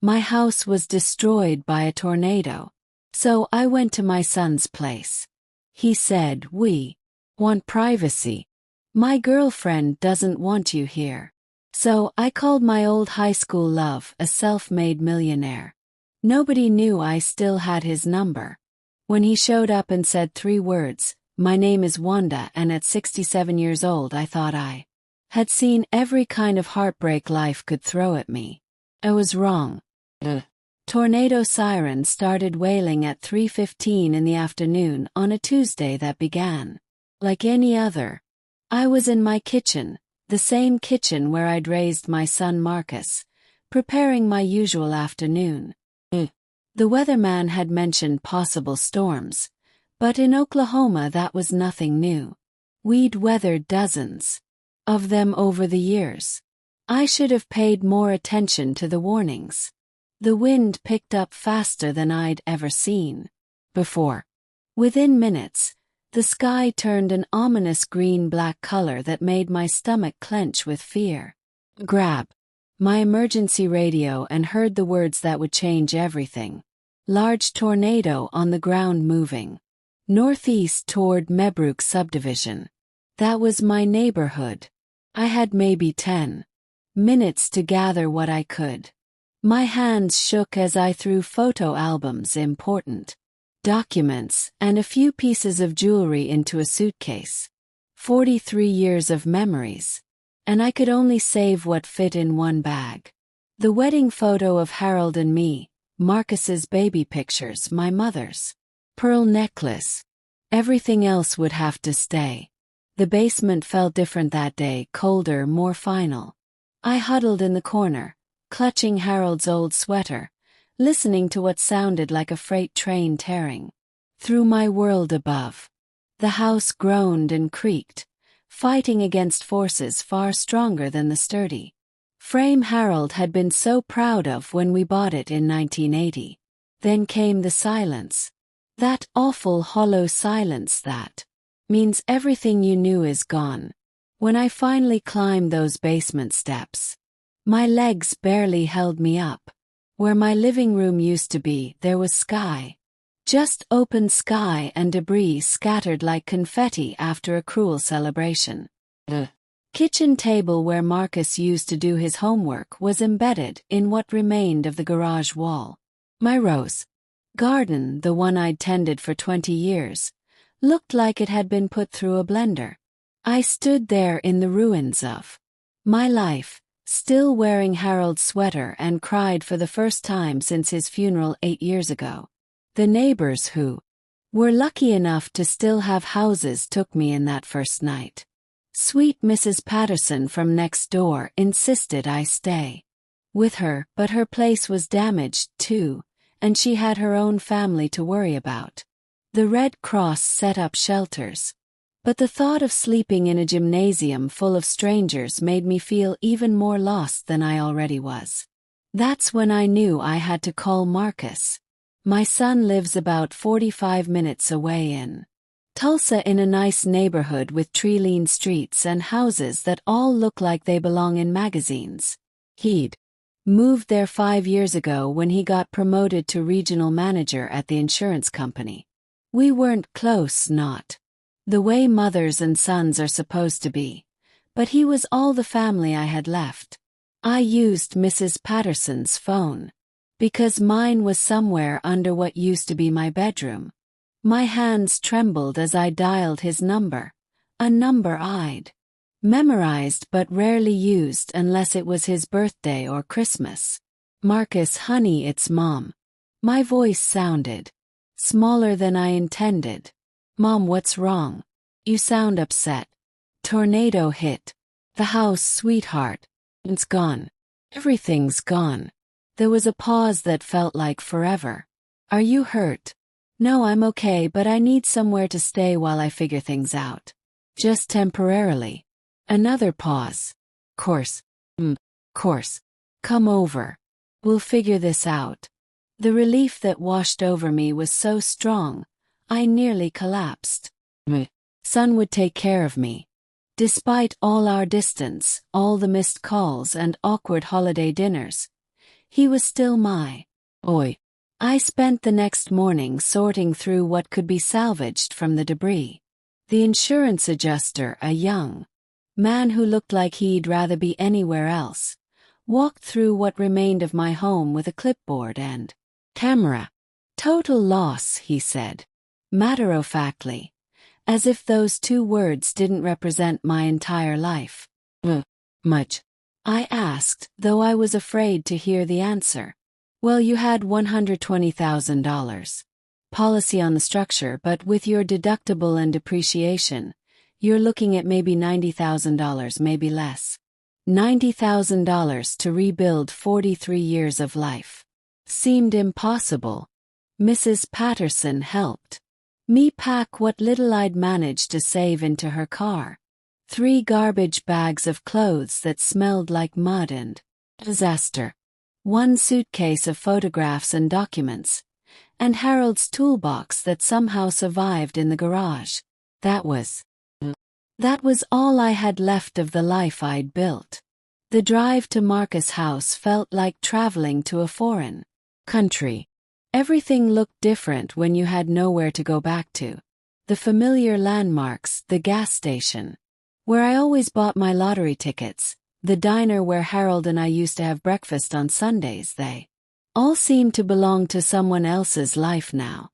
My house was destroyed by a tornado. So I went to my son's place. He said, "We want privacy. My girlfriend doesn't want you here." So I called my old high school love, a self-made millionaire. Nobody knew I still had his number. When he showed up and said 3 words, "My name is Wanda," and at 67 years old I thought I had seen every kind of heartbreak life could throw at me. I was wrong. The tornado siren started wailing at 3:15 in the afternoon on a Tuesday that began like any other. I was in my kitchen, the same kitchen where I'd raised my son Marcus, preparing my usual afternoon. The weatherman had mentioned possible storms, but in Oklahoma that was nothing new. We'd weathered dozens of them over the years. I should have paid more attention to the warnings. The wind picked up faster than I'd ever seen before. Within minutes, the sky turned an ominous green-black color that made my stomach clench with fear. Grab my emergency radio and heard the words that would change everything. Large tornado on the ground moving northeast toward Mebbrook subdivision. That was my neighborhood. I had maybe 10 minutes to gather what I could. My hands shook as I threw photo albums, important documents, and a few pieces of jewelry into a suitcase. 43 years of memories. And I could only save what fit in one bag. The wedding photo of Harold and me, Marcus's baby pictures, my mother's pearl necklace. Everything else would have to stay. The basement felt different that day, colder, more final. I huddled in the corner, clutching Harold's old sweater, listening to what sounded like a freight train tearing through my world above. The house groaned and creaked, fighting against forces far stronger than the sturdy frame Harold had been so proud of when we bought it in 1980. Then came the silence. That awful hollow silence that means everything you knew is gone. When I finally climbed those basement steps, my legs barely held me up. Where my living room used to be, there was sky. Just open sky and debris scattered like confetti after a cruel celebration. The kitchen table where Marcus used to do his homework was embedded in what remained of the garage wall. My rose garden, the one I'd tended for 20 years, looked like it had been put through a blender. I stood there in the ruins of my life, still wearing Harold's sweater, and cried for the first time since his funeral 8 years ago. The neighbors who were lucky enough to still have houses took me in that first night. Sweet Mrs. Patterson from next door insisted I stay with her, but her place was damaged too, and she had her own family to worry about. The Red Cross set up shelters, but the thought of sleeping in a gymnasium full of strangers made me feel even more lost than I already was. That's when I knew I had to call Marcus. My son lives about 45 minutes away in Tulsa, in a nice neighborhood with tree-lined streets and houses that all look like they belong in magazines. He'd moved there 5 years ago when he got promoted to regional manager at the insurance company. We weren't close, not the way mothers and sons are supposed to be, but he was all the family I had left. I used Mrs. Patterson's phone, because mine was somewhere under what used to be my bedroom. My hands trembled as I dialed his number, a number I'd memorized but rarely used unless it was his birthday or Christmas. "Marcus, honey, it's Mom." My voice sounded smaller than I intended. "Mom, what's wrong? You sound upset." "Tornado hit the house, sweetheart. It's gone. Everything's gone." There was a pause that felt like forever. "Are you hurt?" "No, I'm okay, but I need somewhere to stay while I figure things out. Just temporarily." Another pause. Course. Course. "Come over. We'll figure this out." The relief that washed over me was so strong, I nearly collapsed. Son would take care of me. Despite all our distance, all the missed calls and awkward holiday dinners, He was still my boy. I spent the next morning sorting through what could be salvaged from the debris. The insurance adjuster, a young man who looked like he'd rather be anywhere else, walked through what remained of my home with a clipboard and camera. "Total loss," he said, matter-of-factly, as if those two words didn't represent my entire life. Much?" I asked, though I was afraid to hear the answer. "Well, you had $120,000 policy on the structure, but with your deductible and depreciation, you're looking at maybe $90,000, maybe less. $90,000 to rebuild 43 years of life. Seemed impossible." Mrs. Patterson helped me pack what little I'd managed to save into her car. 3 garbage bags of clothes that smelled like mud and disaster. 1 suitcase of photographs and documents. And Harold's toolbox that somehow survived in the garage. That was all I had left of the life I'd built. The drive to Marcus' house felt like traveling to a foreign country. Everything looked different when you had nowhere to go back to. The familiar landmarks, the gas station, where I always bought my lottery tickets, the diner where Harold and I used to have breakfast on Sundays, they all seemed to belong to someone else's life now.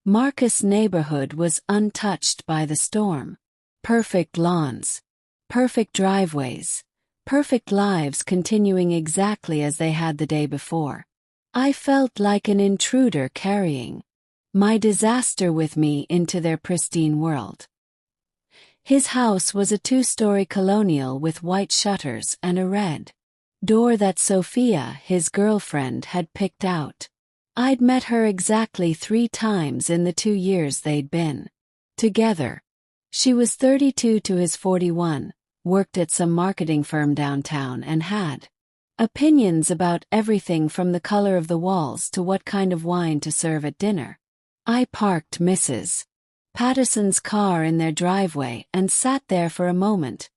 Marcus' neighborhood was untouched by the storm. Perfect lawns, perfect driveways, perfect lives continuing exactly as they had the day before. I felt like an intruder carrying my disaster with me into their pristine world. His house was a 2-story colonial with white shutters and a red door that Sophia, his girlfriend, had picked out. I'd met her exactly 3 times in the 2 years they'd been together. She was 32 to his 41, worked at some marketing firm downtown, and had opinions about everything from the color of the walls to what kind of wine to serve at dinner. I parked Mrs. Patterson's car in their driveway and sat there for a moment,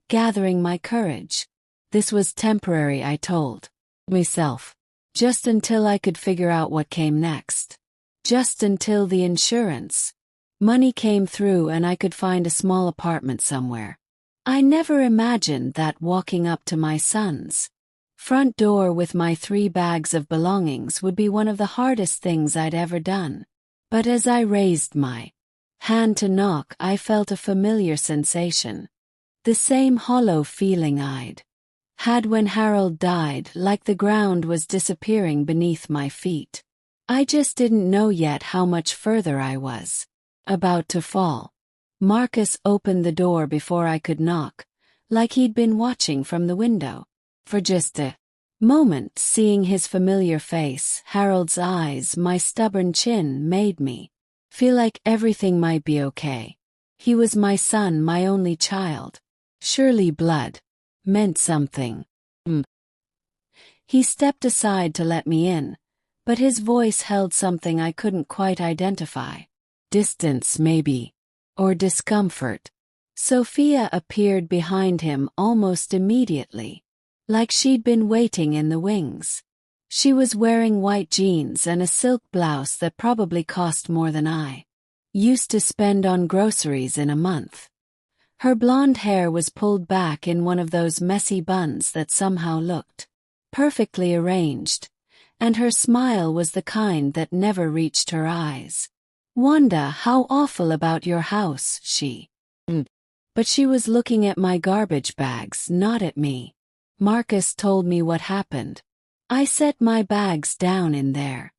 gathering my courage. This was temporary, I told myself. Just until I could figure out what came next. Just until the insurance money came through and I could find a small apartment somewhere. I never imagined that walking up to my son's front door with my 3 bags of belongings would be one of the hardest things I'd ever done. But as I raised my hand to knock, I felt a familiar sensation. The same hollow feeling I'd had when Harold died, like the ground was disappearing beneath my feet. I just didn't know yet how much further I was about to fall. Marcus opened the door before I could knock, like he'd been watching from the window. For just a moment, seeing his familiar face, Harold's eyes, my stubborn chin, made me feel like everything might be okay. He was my son, my only child. Surely blood meant something. He stepped aside to let me in, but his voice held something I couldn't quite identify. Distance, maybe. Or discomfort. Sophia appeared behind him almost immediately, like she'd been waiting in the wings. She was wearing white jeans and a silk blouse that probably cost more than I used to spend on groceries in a month. Her blonde hair was pulled back in one of those messy buns that somehow looked perfectly arranged, and her smile was the kind that never reached her eyes. "Wanda, how awful about your house," she. But she was looking at my garbage bags, not at me. Marcus told me what happened. I set my bags down in their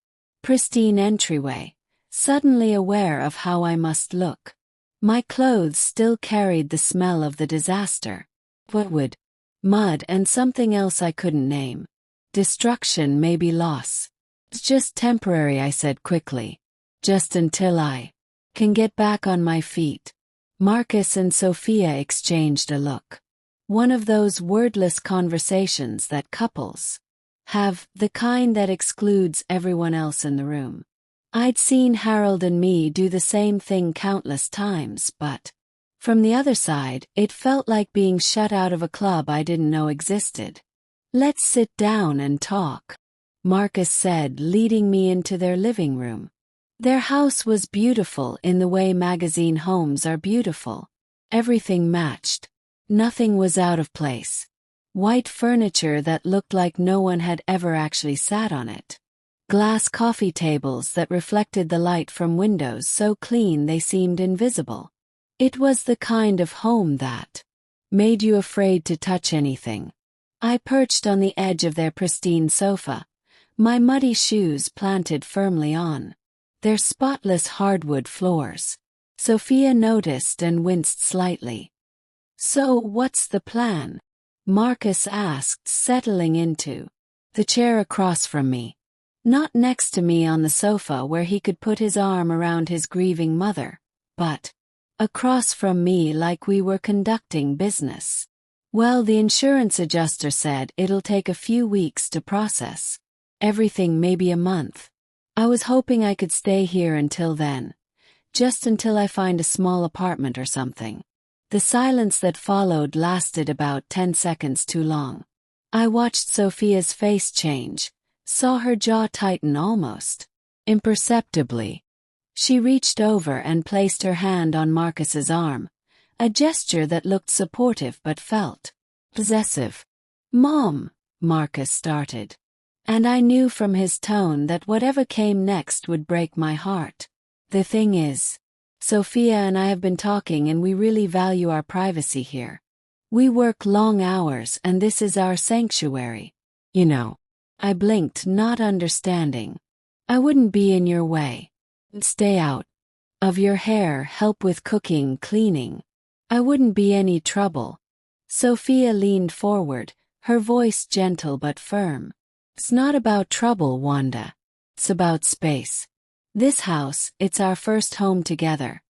pristine entryway, suddenly aware of how I must look. My clothes still carried the smell of the disaster. Wood, mud, and something else I couldn't name. Destruction, maybe loss. "It's just temporary," I said quickly. "Just until I can get back on my feet." Marcus and Sophia exchanged a look. One of those wordless conversations that couples have, the kind that excludes everyone else in the room. I'd seen Harold and me do the same thing countless times, but from the other side, it felt like being shut out of a club I didn't know existed. "Let's sit down and talk," Marcus said, leading me into their living room. Their house was beautiful in the way magazine homes are beautiful. Everything matched. Nothing was out of place. White furniture that looked like no one had ever actually sat on it. Glass coffee tables that reflected the light from windows so clean they seemed invisible. It was the kind of home that made you afraid to touch anything. I perched on the edge of their pristine sofa, my muddy shoes planted firmly on their spotless hardwood floors. Sophia noticed and winced slightly. "So what's the plan?" Marcus asked, settling into the chair across from me. Not next to me on the sofa where he could put his arm around his grieving mother, but across from me like we were conducting business. "Well, the insurance adjuster said it'll take a few weeks to process everything, maybe a month. I was hoping I could stay here until then, just until I find a small apartment or something." The silence that followed lasted about 10 seconds too long. I watched Sophia's face change, saw her jaw tighten almost imperceptibly. She reached over and placed her hand on Marcus's arm, a gesture that looked supportive but felt possessive. "Mom," Marcus started. And I knew from his tone that whatever came next would break my heart. "The thing is, Sophia and I have been talking and we really value our privacy here. We work long hours and this is our sanctuary. You know." I blinked, not understanding. "I wouldn't be in your way. Stay out of your hair, help with cooking, cleaning. I wouldn't be any trouble." Sophia leaned forward, her voice gentle but firm. "It's not about trouble, Wanda. It's about space. This house, it's our first home together,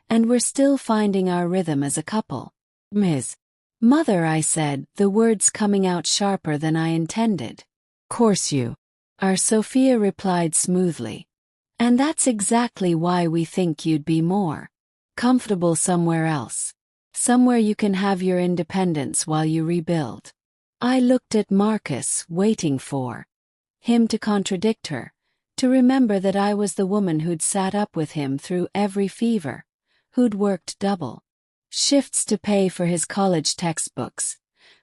and we're still finding our rhythm as a couple." "Ms. Mother," I said, the words coming out sharper than I intended. "Course you are," Sophia replied smoothly. "And that's exactly why we think you'd be more comfortable somewhere else. Somewhere you can have your independence while you rebuild." I looked at Marcus, waiting for him to contradict her, to remember that I was the woman who'd sat up with him through every fever, who'd worked double shifts to pay for his college textbooks,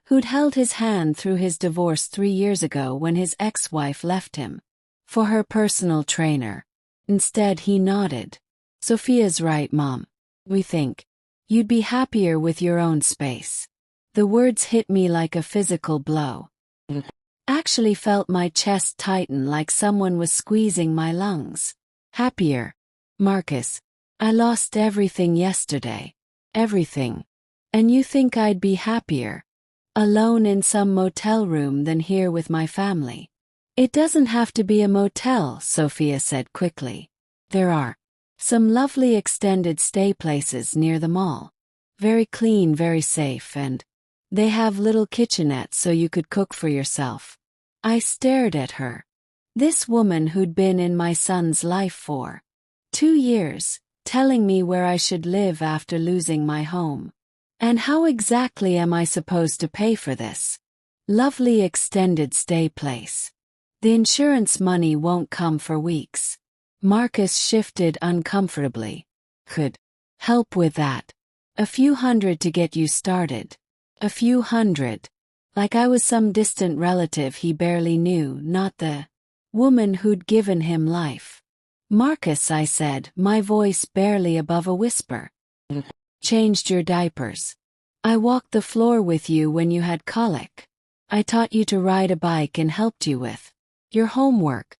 who'd held his hand through his divorce 3 years ago when his ex-wife left him for her personal trainer. Instead, he nodded. "Sophia's right, Mom. We think you'd be happier with your own space." The words hit me like a physical blow. Actually felt my chest tighten like someone was squeezing my lungs. "Happier? Marcus, I lost everything yesterday. Everything. And you think I'd be happier alone in some motel room than here with my family?" "It doesn't have to be a motel," Sophia said quickly. "There are some lovely extended stay places near the mall. Very clean, very safe, and they have little kitchenettes so you could cook for yourself." I stared at her. This woman who'd been in my son's life for 2 years, telling me where I should live after losing my home. And how exactly am I supposed to pay for this lovely extended stay place? The insurance money won't come for weeks. Marcus shifted uncomfortably. "Could help with that. A few hundred to get you started." A few hundred. Like I was some distant relative he barely knew, not the woman who'd given him life. "Marcus," I said, my voice barely above a whisper. "Changed your diapers. I walked the floor with you when you had colic. I taught you to ride a bike and helped you with your homework.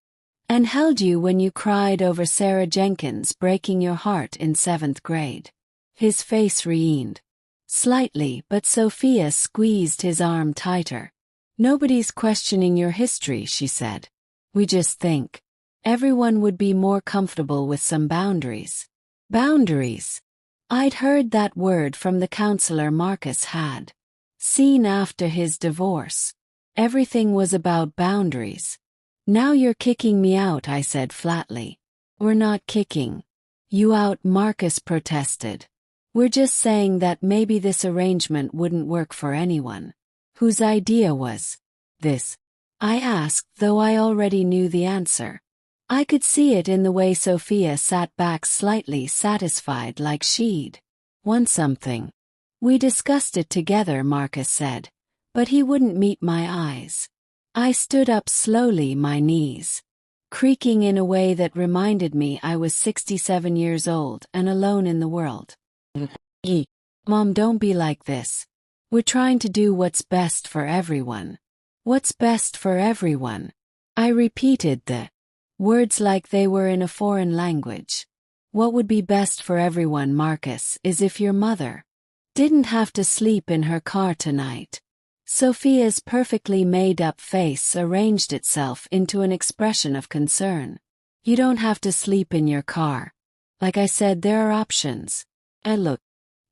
And held you when you cried over Sarah Jenkins breaking your heart in 7th grade. His face reened slightly, but Sophia squeezed his arm tighter. "Nobody's questioning your history," she said. "We just think everyone would be more comfortable with some boundaries." Boundaries. I'd heard that word from the counselor Marcus had seen after his divorce. Everything was about boundaries. "Now you're kicking me out," I said flatly. "We're not kicking you out," Marcus protested. "We're just saying that maybe this arrangement wouldn't work for anyone." "Whose idea was this?" I asked, though I already knew the answer. I could see it in the way Sophia sat back slightly satisfied, like she'd won something. We discussed it together, Marcus said, but he wouldn't meet my eyes. I stood up slowly, my knees creaking in a way that reminded me I was 67 years old and alone in the world. Mom, don't be like this. We're trying to do what's best for everyone. What's best for everyone? I repeated the words like they were in a foreign language. What would be best for everyone, Marcus, is if your mother didn't have to sleep in her car tonight. Sophia's perfectly made-up face arranged itself into an expression of concern. You don't have to sleep in your car. Like I said, there are options. I looked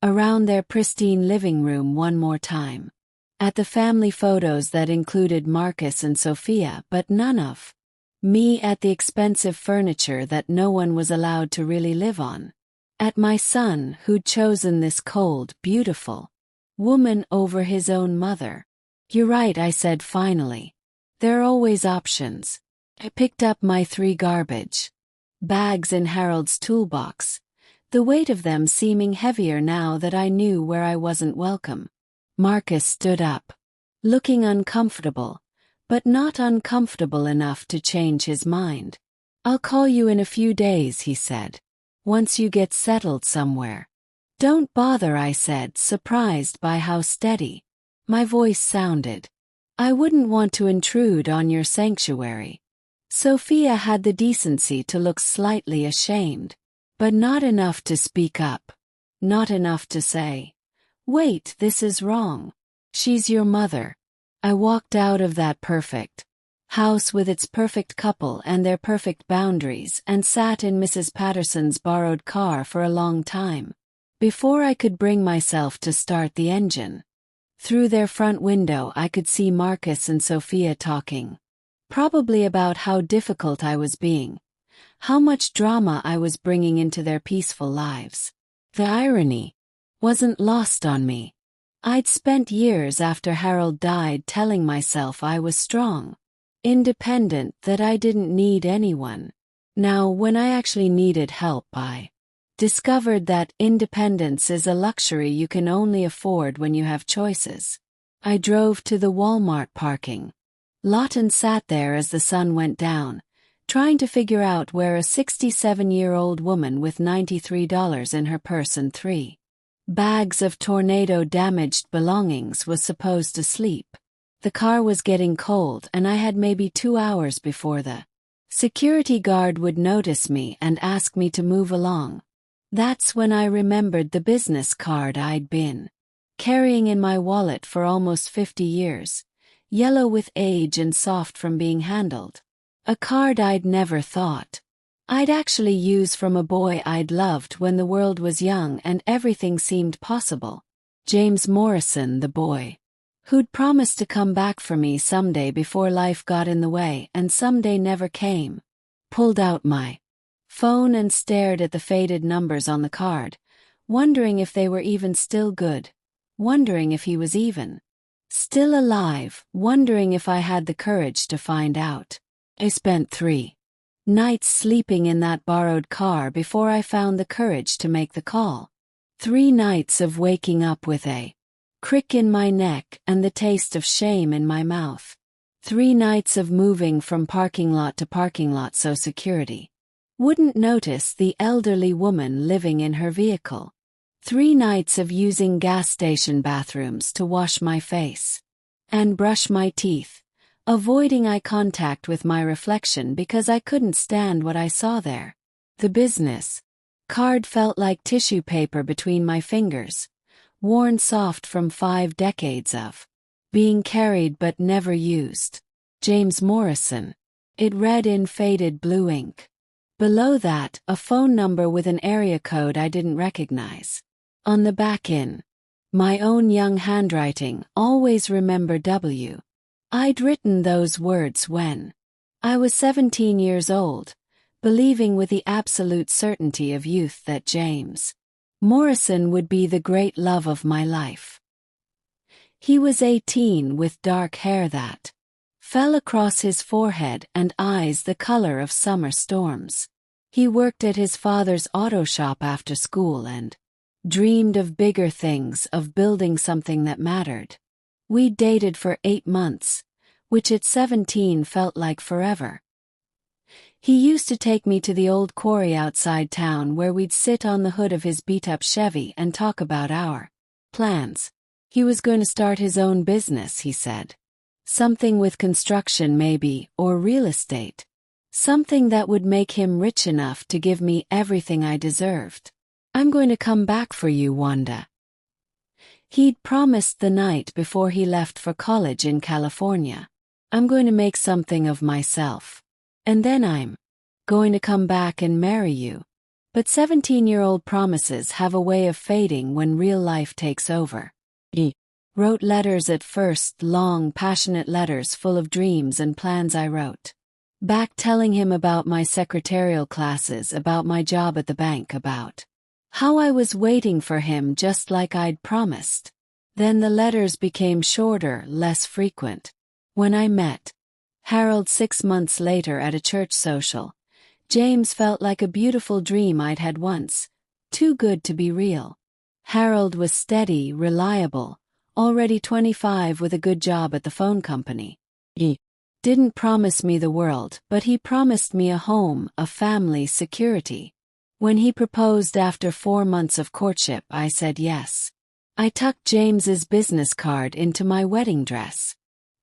around their pristine living room one more time. At the family photos that included Marcus and Sophia, but none of me, at the expensive furniture that no one was allowed to really live on. At my son, who'd chosen this cold, beautiful woman over his own mother. You're right, I said finally. There are always options. I picked up my 3 garbage bags in Harold's toolbox, the weight of them seeming heavier now that I knew where I wasn't welcome. Marcus stood up, looking uncomfortable, but not uncomfortable enough to change his mind. I'll call you in a few days, he said. Once you get settled somewhere. Don't bother, I said, surprised by how steady my voice sounded. I wouldn't want to intrude on your sanctuary. Sophia had the decency to look slightly ashamed, but not enough to speak up. Not enough to say, "Wait, this is wrong. She's your mother." I walked out of that perfect house with its perfect couple and their perfect boundaries and sat in Mrs. Patterson's borrowed car for a long time, before I could bring myself to start the engine. Through their front window I could see Marcus and Sophia talking. Probably about how difficult I was being. How much drama I was bringing into their peaceful lives. The irony wasn't lost on me. I'd spent years after Harold died telling myself I was strong, independent, that I didn't need anyone. Now, when I actually needed help, I discovered that independence is a luxury you can only afford when you have choices. I drove to the Walmart parking lot and sat there as the sun went down, trying to figure out where a 67-year-old woman with $93 in her purse and 3 bags of tornado-damaged belongings was supposed to sleep. The car was getting cold and I had maybe 2 hours before the security guard would notice me and ask me to move along. That's when I remembered the business card I'd been carrying in my wallet for almost 50 years, yellow with age and soft from being handled. A card I'd never thought I'd actually use from a boy I'd loved when the world was young and everything seemed possible. James Morrison, the boy who'd promised to come back for me someday before life got in the way and someday never came. Pulled out my phone and stared at the faded numbers on the card, wondering if they were even still good, wondering if he was even still alive, wondering if I had the courage to find out. I spent 3 nights sleeping in that borrowed car before I found the courage to make the call. 3 nights of waking up with a crick in my neck and the taste of shame in my mouth. 3 nights of moving from parking lot to parking lot so security wouldn't notice the elderly woman living in her vehicle. 3 nights of using gas station bathrooms to wash my face and brush my teeth, avoiding eye contact with my reflection because I couldn't stand what I saw there. The business card felt like tissue paper between my fingers, worn soft from 5 decades of being carried but never used. James Morrison. It read in faded blue ink. Below that, a phone number with an area code I didn't recognize. On the back, in my own young handwriting, always remember W. I'd written those words when I was 17 years old, believing with the absolute certainty of youth that James Morrison would be the great love of my life. He was 18 with dark hair that fell across his forehead and eyes the color of summer storms. He worked at his father's auto shop after school and dreamed of bigger things, of building something that mattered. We dated for 8 months, which at 17 felt like forever. He used to take me to the old quarry outside town where we'd sit on the hood of his beat-up Chevy and talk about our plans. He was going to start his own business, he said. Something with construction maybe, or real estate. Something that would make him rich enough to give me everything I deserved. I'm going to come back for you, Wanda. He'd promised the night before he left for college in California. I'm going to make something of myself. And then I'm going to come back and marry you. But 17-year-old promises have a way of fading when real life takes over. He wrote letters at first, long, passionate letters full of dreams and plans I wrote back, telling him about my secretarial classes, about my job at the bank, about how I was waiting for him just like I'd promised. Then the letters became shorter, less frequent. When I met Harold 6 months later at a church social, James felt like a beautiful dream I'd had once, too good to be real. Harold was steady, reliable, already 25 with a good job at the phone company. He didn't promise me the world, but he promised me a home, a family, security. When he proposed after 4 months of courtship, I said yes. I tucked James's business card into my wedding dress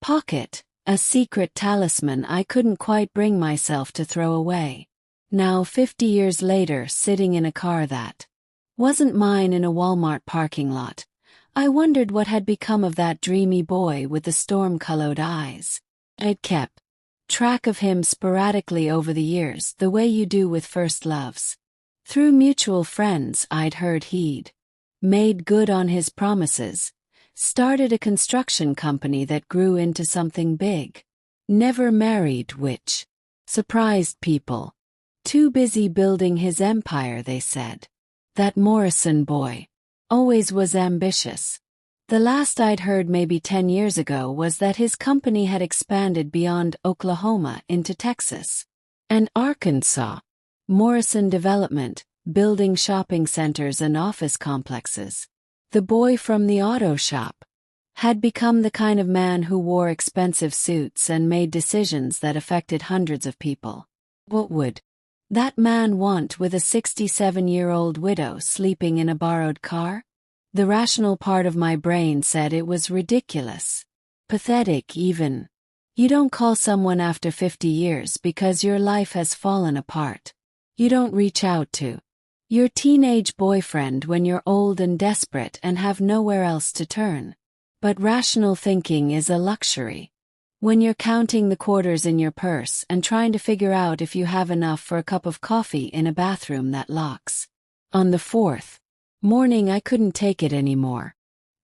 pocket, a secret talisman I couldn't quite bring myself to throw away. Now, 50 years later, sitting in a car that wasn't mine in a Walmart parking lot, I wondered what had become of that dreamy boy with the storm-colored eyes. I'd kept track of him sporadically over the years, the way you do with first loves. Through mutual friends, I'd heard he'd made good on his promises, started a construction company that grew into something big. Never married, which surprised people. Too busy building his empire, they said. That Morrison boy always was ambitious. The last I'd heard, maybe 10 years ago, was that his company had expanded beyond Oklahoma into Texas and Arkansas. Morrison Development, building shopping centers and office complexes. The boy from the auto shop had become the kind of man who wore expensive suits and made decisions that affected hundreds of people. What would that man want with a 67-year-old widow sleeping in a borrowed car? The rational part of my brain said it was ridiculous. Pathetic, even. You don't call someone after 50 years because your life has fallen apart. You don't reach out to your teenage boyfriend when you're old and desperate and have nowhere else to turn. But rational thinking is a luxury. When you're counting the quarters in your purse and trying to figure out if you have enough for a cup of coffee in a bathroom that locks. On the 4th morning, I couldn't take it anymore.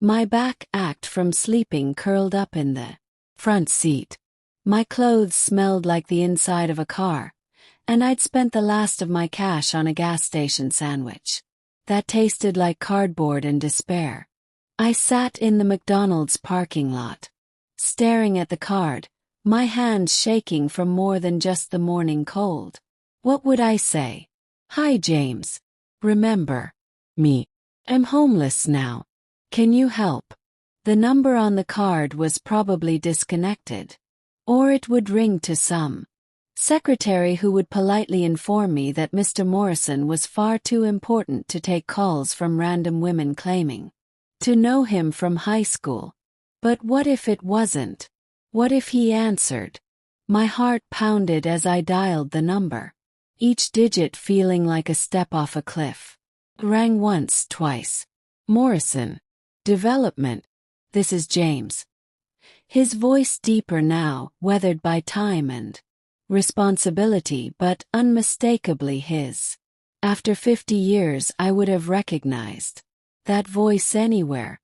My back ached from sleeping curled up in the front seat. My clothes smelled like the inside of a car, and I'd spent the last of my cash on a gas station sandwich that tasted like cardboard and despair. I sat in the McDonald's parking lot, staring at the card, my hands shaking from more than just the morning cold. What would I say? Hi, James. Remember me? I'm homeless now. Can you help? The number on the card was probably disconnected. Or it would ring to some secretary who would politely inform me that Mr. Morrison was far too important to take calls from random women claiming to know him from high school. But what if it wasn't? What if he answered? My heart pounded as I dialed the number, each digit feeling like a step off a cliff. Rang once, twice. Morrison. Development. This is James. His voice deeper now, weathered by time and responsibility, but unmistakably his. After 50 years, I would have recognized that voice anywhere.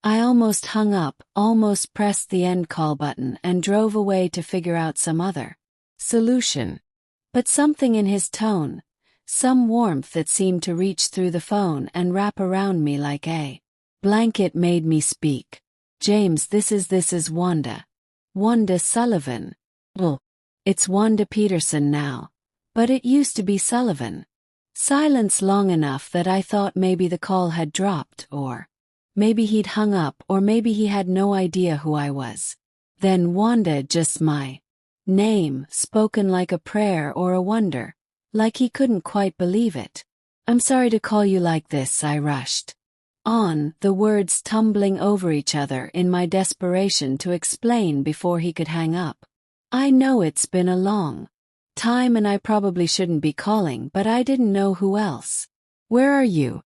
I almost hung up, almost pressed the end call button and drove away to figure out some other solution. But something in his tone, some warmth that seemed to reach through the phone and wrap around me like a blanket, made me speak. James, this is Wanda. Wanda Sullivan. Well, it's Wanda Peterson now. But it used to be Sullivan. Silence long enough that I thought maybe the call had dropped, or maybe he'd hung up, or maybe he had no idea who I was. Then Wanda, just my name, spoken like a prayer or a wonder, like he couldn't quite believe it. "I'm sorry to call you like this," I rushed on, the words tumbling over each other in my desperation to explain before he could hang up. "I know it's been a long time and I probably shouldn't be calling, but I didn't know who else." "Where are you?"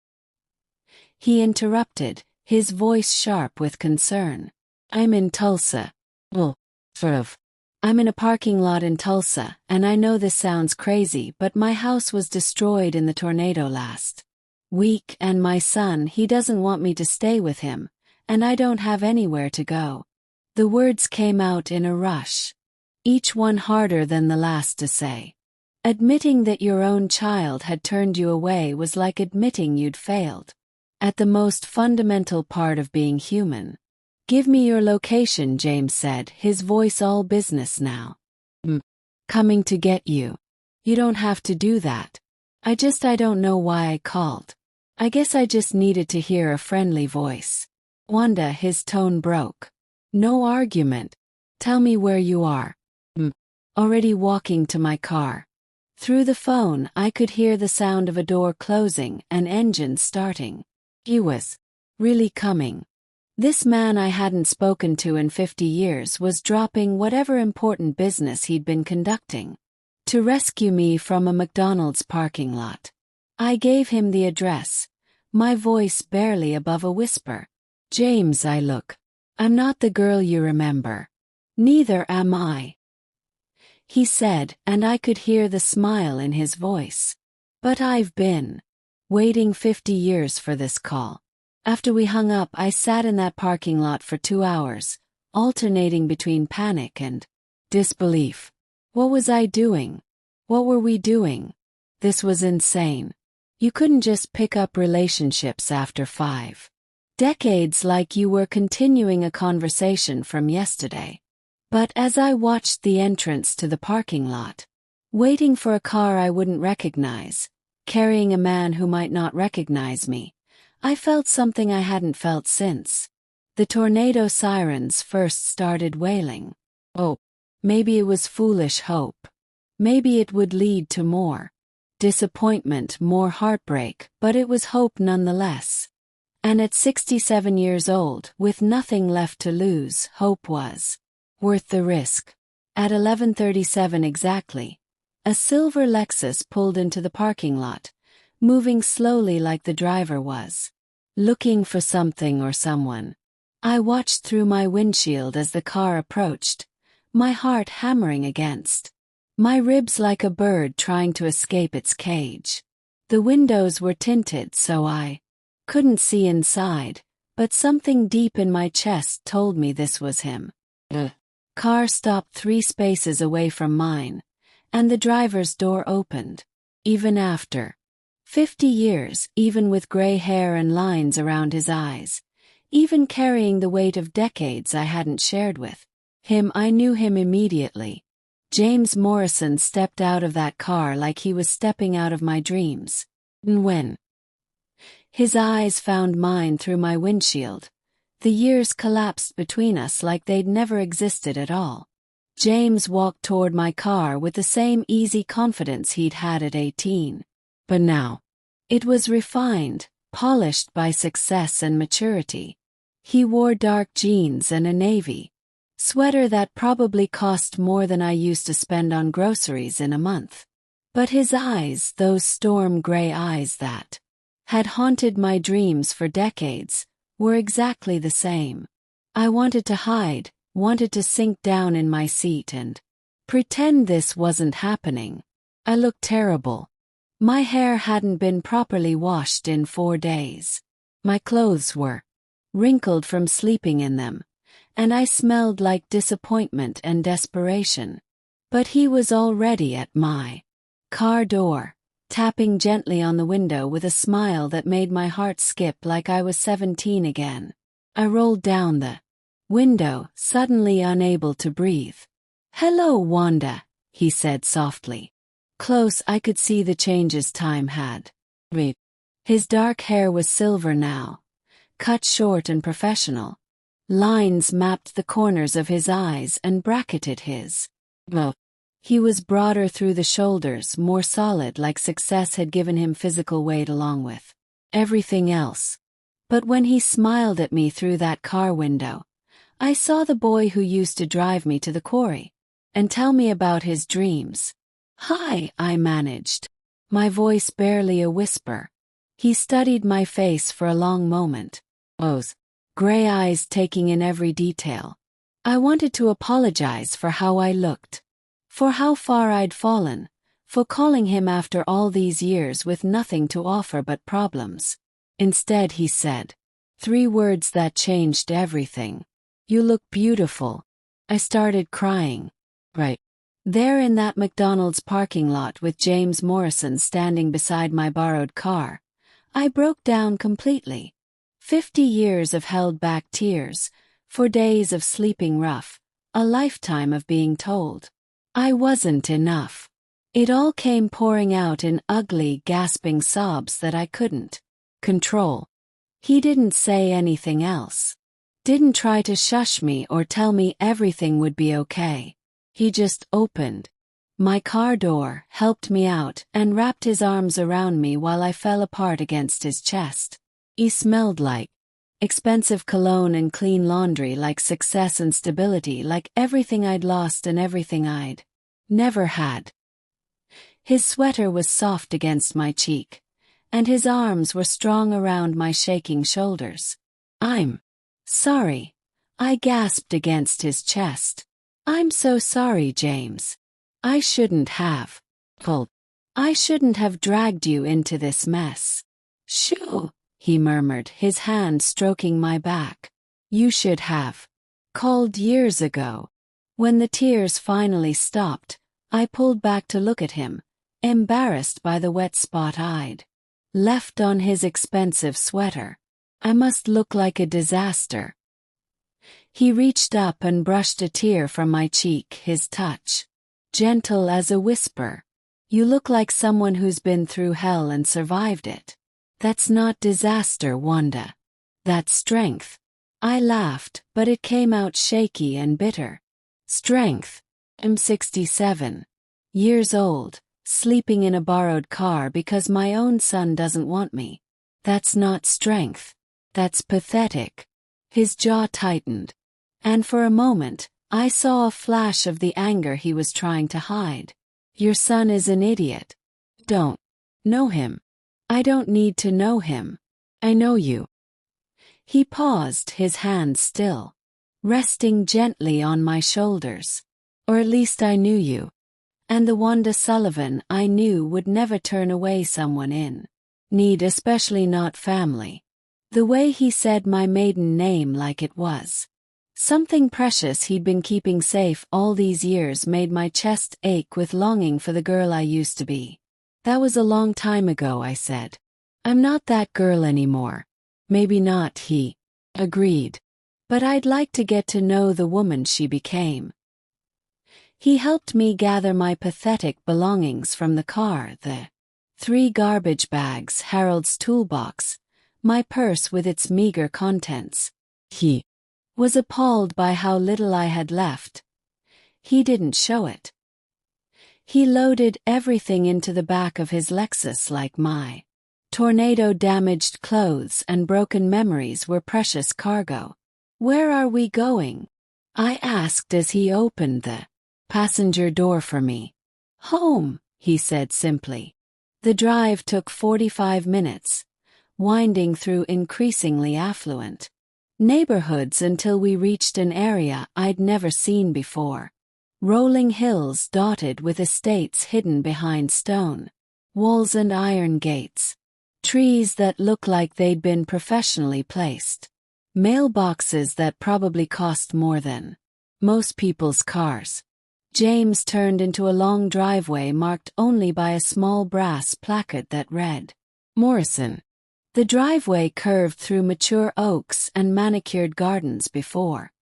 he interrupted, his voice sharp with concern. "I'm in Tulsa." "Well, sort of. I'm in a parking lot in Tulsa, and I know this sounds crazy, but my house was destroyed in the tornado last week, and my son, he doesn't want me to stay with him, and I don't have anywhere to go." The words came out in a rush, each one harder than the last to say. Admitting that your own child had turned you away was like admitting you'd failed at the most fundamental part of being human. "Give me your location," James said, his voice all business now. "Coming to get you." "You don't have to do that. I don't know why I called. I guess I just needed to hear a friendly voice." "Wanda," his tone broke. "No argument. Tell me where you are." "Already walking to my car." Through the phone, I could hear the sound of a door closing, an engine starting. He was really coming. This man I hadn't spoken to in 50 years was dropping whatever important business he'd been conducting to rescue me from a McDonald's parking lot. I gave him the address, my voice barely above a whisper. "James," I'm not the girl you remember." "Neither am I," he said, and I could hear the smile in his voice. "But I've been waiting 50 years for this call." After we hung up, I sat in that parking lot for 2 hours, alternating between panic and disbelief. What was I doing? What were we doing? This was insane. You couldn't just pick up relationships after 5 decades like you were continuing a conversation from yesterday. But as I watched the entrance to the parking lot, waiting for a car I wouldn't recognize, carrying a man who might not recognize me, I felt something I hadn't felt since the tornado sirens first started wailing. Oh, maybe it was foolish hope. Maybe it would lead to more disappointment, more heartbreak, but it was hope nonetheless. And at 67 years old, with nothing left to lose, hope was worth the risk. At 11:37 exactly, a silver Lexus pulled into the parking lot, moving slowly like the driver was looking for something or someone. I watched through my windshield as the car approached, my heart hammering against my ribs like a bird trying to escape its cage. The windows were tinted so I couldn't see inside, but something deep in my chest told me this was him. The car stopped 3 spaces away from mine, and the driver's door opened. Even after 50 years, even with gray hair and lines around his eyes, even carrying the weight of decades I hadn't shared with him, I knew him immediately. James Morrison stepped out of that car like he was stepping out of my dreams. And when his eyes found mine through my windshield, the years collapsed between us like they'd never existed at all. James walked toward my car with the same easy confidence he'd had at 18. But now, it was refined, polished by success and maturity. He wore dark jeans and a navy sweater that probably cost more than I used to spend on groceries in a month. But his eyes, those storm gray eyes that had haunted my dreams for decades, were exactly the same. I wanted to hide, wanted to sink down in my seat and pretend this wasn't happening. I looked terrible. My hair hadn't been properly washed in 4 days. My clothes were wrinkled from sleeping in them, and I smelled like disappointment and desperation. But he was already at my car door, tapping gently on the window with a smile that made my heart skip like I was 17 again. I rolled down the window, suddenly unable to breathe. "Hello, Wanda," he said softly. Close, I could see the changes time had made. His dark hair was silver now, cut short and professional. Lines mapped the corners of his eyes and bracketed his mouth. He was broader through the shoulders, more solid, like success had given him physical weight along with everything else. But when he smiled at me through that car window, I saw the boy who used to drive me to the quarry and tell me about his dreams. "Hi," I managed, my voice barely a whisper. He studied my face for a long moment, those gray eyes taking in every detail. I wanted to apologize for how I looked, for how far I'd fallen, for calling him after all these years with nothing to offer but problems. Instead, he said 3 words that changed everything. "You look beautiful." I started crying. Right there in that McDonald's parking lot with James Morrison standing beside my borrowed car, I broke down completely. 50 years of held-back tears, 4 days of sleeping rough, a lifetime of being told I wasn't enough. It all came pouring out in ugly, gasping sobs that I couldn't control. He didn't say anything else. Didn't try to shush me or tell me everything would be okay. He just opened my car door, helped me out, and wrapped his arms around me while I fell apart against his chest. He smelled like expensive cologne and clean laundry, like success and stability, like everything I'd lost and everything I'd never had. His sweater was soft against my cheek, and his arms were strong around my shaking shoulders. "I'm sorry," I gasped against his chest. "I'm so sorry, James. I shouldn't have pulled. I shouldn't have dragged you into this mess." "Shoo," he murmured, his hand stroking my back. "You should have called years ago." When the tears finally stopped, I pulled back to look at him, embarrassed by the wet spot I'd left on his expensive sweater. I must look like a disaster. He reached up and brushed a tear from my cheek, his touch gentle as a whisper. "You look like someone who's been through hell and survived it. That's not disaster, Wanda. That's strength." I laughed, but it came out shaky and bitter. "Strength? I'm 67 years old, sleeping in a borrowed car because my own son doesn't want me. That's not strength. That's pathetic." His jaw tightened, and for a moment, I saw a flash of the anger he was trying to hide. "Your son is an idiot. Don't know him." "I don't need to know him. I know you." He paused, his hand still resting gently on my shoulders. "Or at least I knew you. And the Wanda Sullivan I knew would never turn away someone in need, especially not family." The way he said my maiden name like it was something precious he'd been keeping safe all these years made my chest ache with longing for the girl I used to be. "That was a long time ago," I said. "I'm not that girl anymore." "Maybe not," he agreed. "But I'd like to get to know the woman she became." He helped me gather my pathetic belongings from the car, the 3 garbage bags, Harold's toolbox, my purse with its meager contents. He was appalled by how little I had left. He didn't show it. He loaded everything into the back of his Lexus like my tornado-damaged clothes and broken memories were precious cargo. "Where are we going?" I asked as he opened the passenger door for me. "Home," he said simply. The drive took 45 minutes, winding through increasingly affluent neighborhoods until we reached an area I'd never seen before. Rolling hills dotted with estates hidden behind stone walls and iron gates. Trees that looked like they'd been professionally placed. Mailboxes that probably cost more than most people's cars. James turned into a long driveway marked only by a small brass placard that read, "Morrison." The driveway curved through mature oaks and manicured gardens before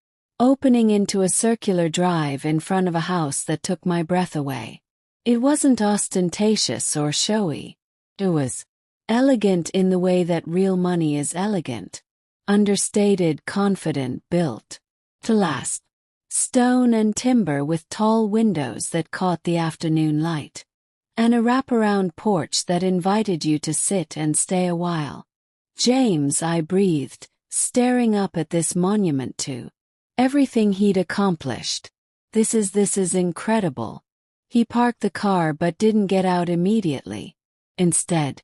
opening into a circular drive in front of a house that took my breath away. It wasn't ostentatious or showy. It was elegant in the way that real money is elegant. Understated, confident, built to last. Stone and timber with tall windows that caught the afternoon light. And a wraparound porch that invited you to sit and stay a while. James, I breathed, staring up at this monument to everything he'd accomplished. This is incredible. He parked the car but didn't get out immediately. Instead,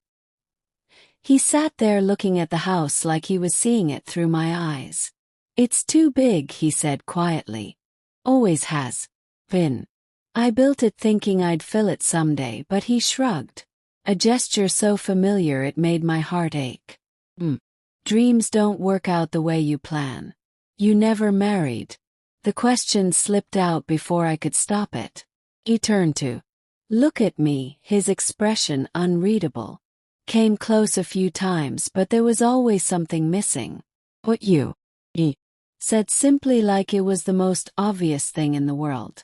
he sat there looking at the house like he was seeing it through my eyes. It's too big, he said quietly. Always has been. I built it thinking I'd fill it someday, but he shrugged. A gesture so familiar it made my heart ache. Dreams don't work out the way you plan. You never married. The question slipped out before I could stop it. He turned to look at me, his expression unreadable. Came close a few times, but there was always something missing. What you? He said simply, like it was the most obvious thing in the world.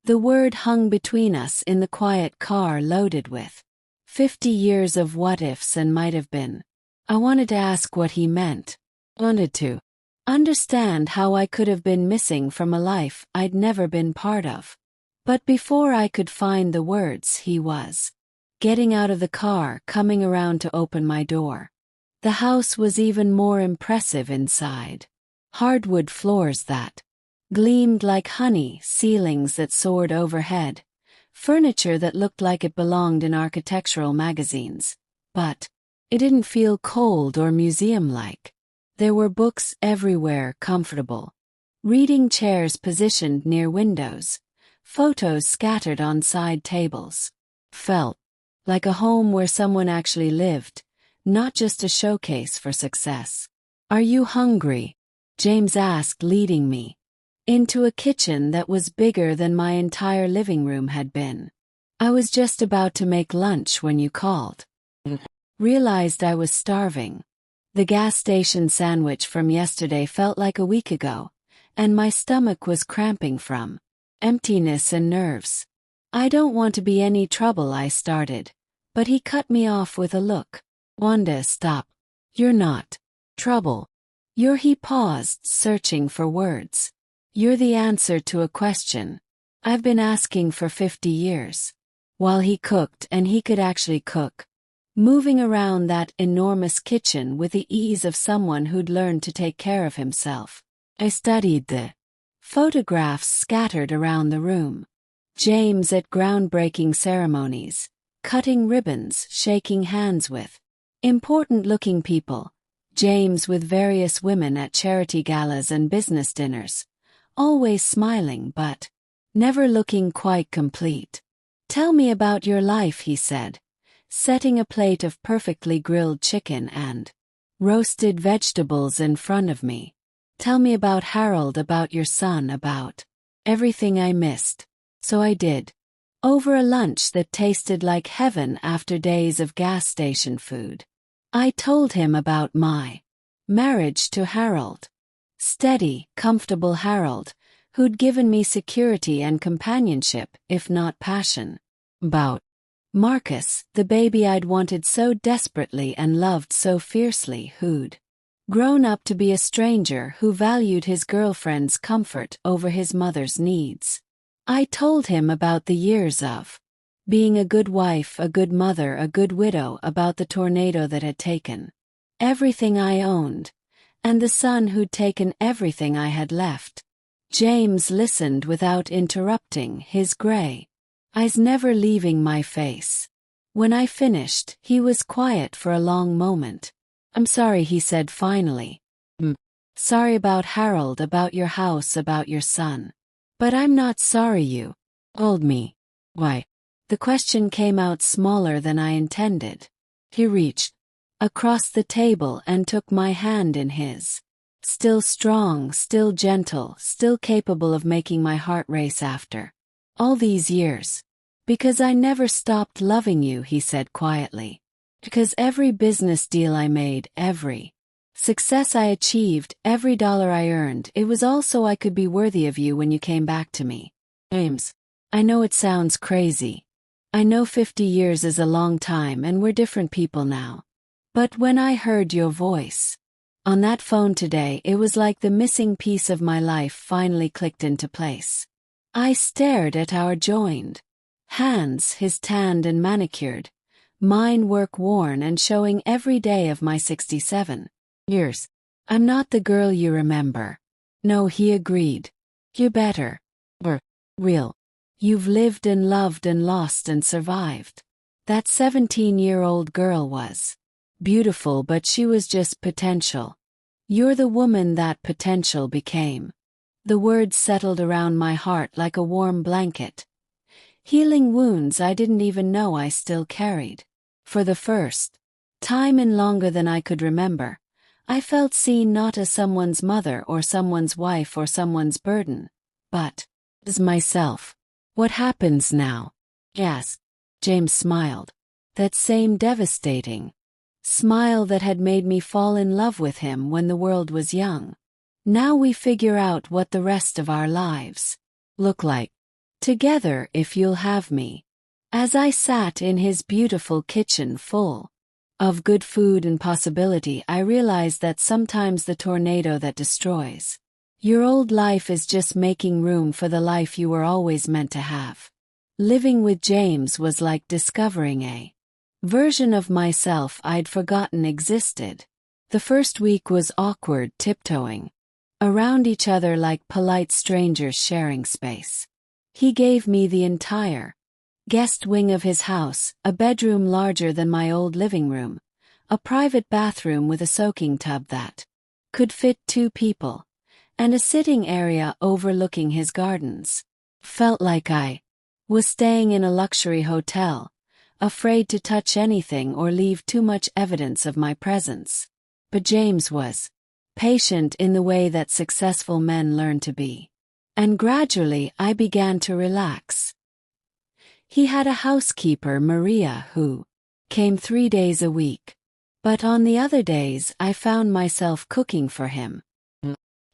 The word hung between us in the quiet car loaded with 50 years of what-ifs and might have been. I wanted to ask what he meant. Wanted to understand how I could have been missing from a life I'd never been part of. But before I could find the words, he was getting out of the car, coming around to open my door. The house was even more impressive inside. Hardwood floors that gleamed like honey, ceilings that soared overhead, furniture that looked like it belonged in architectural magazines. But it didn't feel cold or museum-like. There were books everywhere, comfortable. Reading chairs positioned near windows. Photos scattered on side tables. Felt like a home where someone actually lived, not just a showcase for success. Are you hungry? James asked, leading me into a kitchen that was bigger than my entire living room had been. I was just about to make lunch when you called. Realized I was starving. The gas station sandwich from yesterday felt like a week ago, and my stomach was cramping from emptiness and nerves. I don't want to be any trouble, I started, but he cut me off with a look. Wanda, stop. You're not trouble. He paused, searching for words. You're the answer to a question I've been asking for 50 years. While he cooked, and he could actually cook, moving around that enormous kitchen with the ease of someone who'd learned to take care of himself, I studied the photographs scattered around the room. James at groundbreaking ceremonies, cutting ribbons, shaking hands with important-looking people. James with various women at charity galas and business dinners, always smiling but never looking quite complete. Tell me about your life, he said, setting a plate of perfectly grilled chicken and roasted vegetables in front of me. Tell me about Harold, about your son, about everything I missed. So I did. Over a lunch that tasted like heaven after days of gas station food. I told him about my marriage to Harold. Steady, comfortable Harold, who'd given me security and companionship, if not passion. About Marcus, the baby I'd wanted so desperately and loved so fiercely, who'd grown up to be a stranger who valued his girlfriend's comfort over his mother's needs. I told him about the years of being a good wife, a good mother, a good widow, about the tornado that had taken everything I owned, and the son who'd taken everything I had left. James listened without interrupting, his gray eyes never leaving my face. When I finished, he was quiet for a long moment. I'm sorry, he said finally. Sorry about Harold, about your house, about your son. But I'm not sorry you told me. Why? The question came out smaller than I intended. He reached across the table and took my hand in his. Still strong, still gentle, still capable of making my heart race after all these years. Because I never stopped loving you, he said quietly. Because every business deal I made, every Success I achieved, every dollar I earned, it was all so I could be worthy of you when you came back to me. James. I know it sounds crazy. I know 50 years is a long time and we're different people now. But when I heard your voice on that phone today, it was like the missing piece of my life finally clicked into place. I stared at our joined hands, his tanned and manicured, mine work-worn and showing every day of my 67 years. I'm not the girl you remember. No, he agreed. You're better. We're real. You've lived and loved and lost and survived. That 17-year-old girl was beautiful, but she was just potential. You're the woman that potential became. The words settled around my heart like a warm blanket, healing wounds I didn't even know I still carried. For the first time in longer than I could remember, I felt seen not as someone's mother or someone's wife or someone's burden, but as myself. What happens now? Yes. James smiled. That same devastating smile that had made me fall in love with him when the world was young. Now we figure out what the rest of our lives look like together, if you'll have me. As I sat in his beautiful kitchen full of good food and possibility, I realized that sometimes the tornado that destroys your old life is just making room for the life you were always meant to have. Living with James was like discovering a version of myself I'd forgotten existed. The first week was awkward, tiptoeing around each other like polite strangers sharing space. He gave me the entire guest wing of his house, a bedroom larger than my old living room, a private bathroom with a soaking tub that could fit 2 people, and a sitting area overlooking his gardens. Felt like I was staying in a luxury hotel, afraid to touch anything or leave too much evidence of my presence. But James was patient in the way that successful men learn to be. And gradually I began to relax. He had a housekeeper, Maria, who came 3 days a week. But on the other days I found myself cooking for him.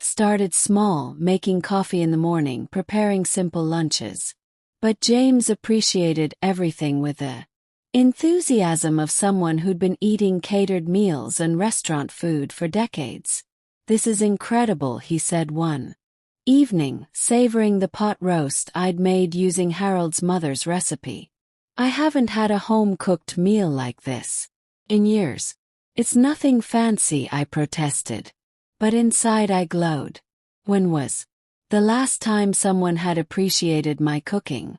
Started small, making coffee in the morning, preparing simple lunches. But James appreciated everything with the enthusiasm of someone who'd been eating catered meals and restaurant food for decades. This is incredible, he said one evening, savoring the pot roast I'd made using Harold's mother's recipe. I haven't had a home-cooked meal like this in years. It's nothing fancy, I protested. But inside I glowed. When was the last time someone had appreciated my cooking?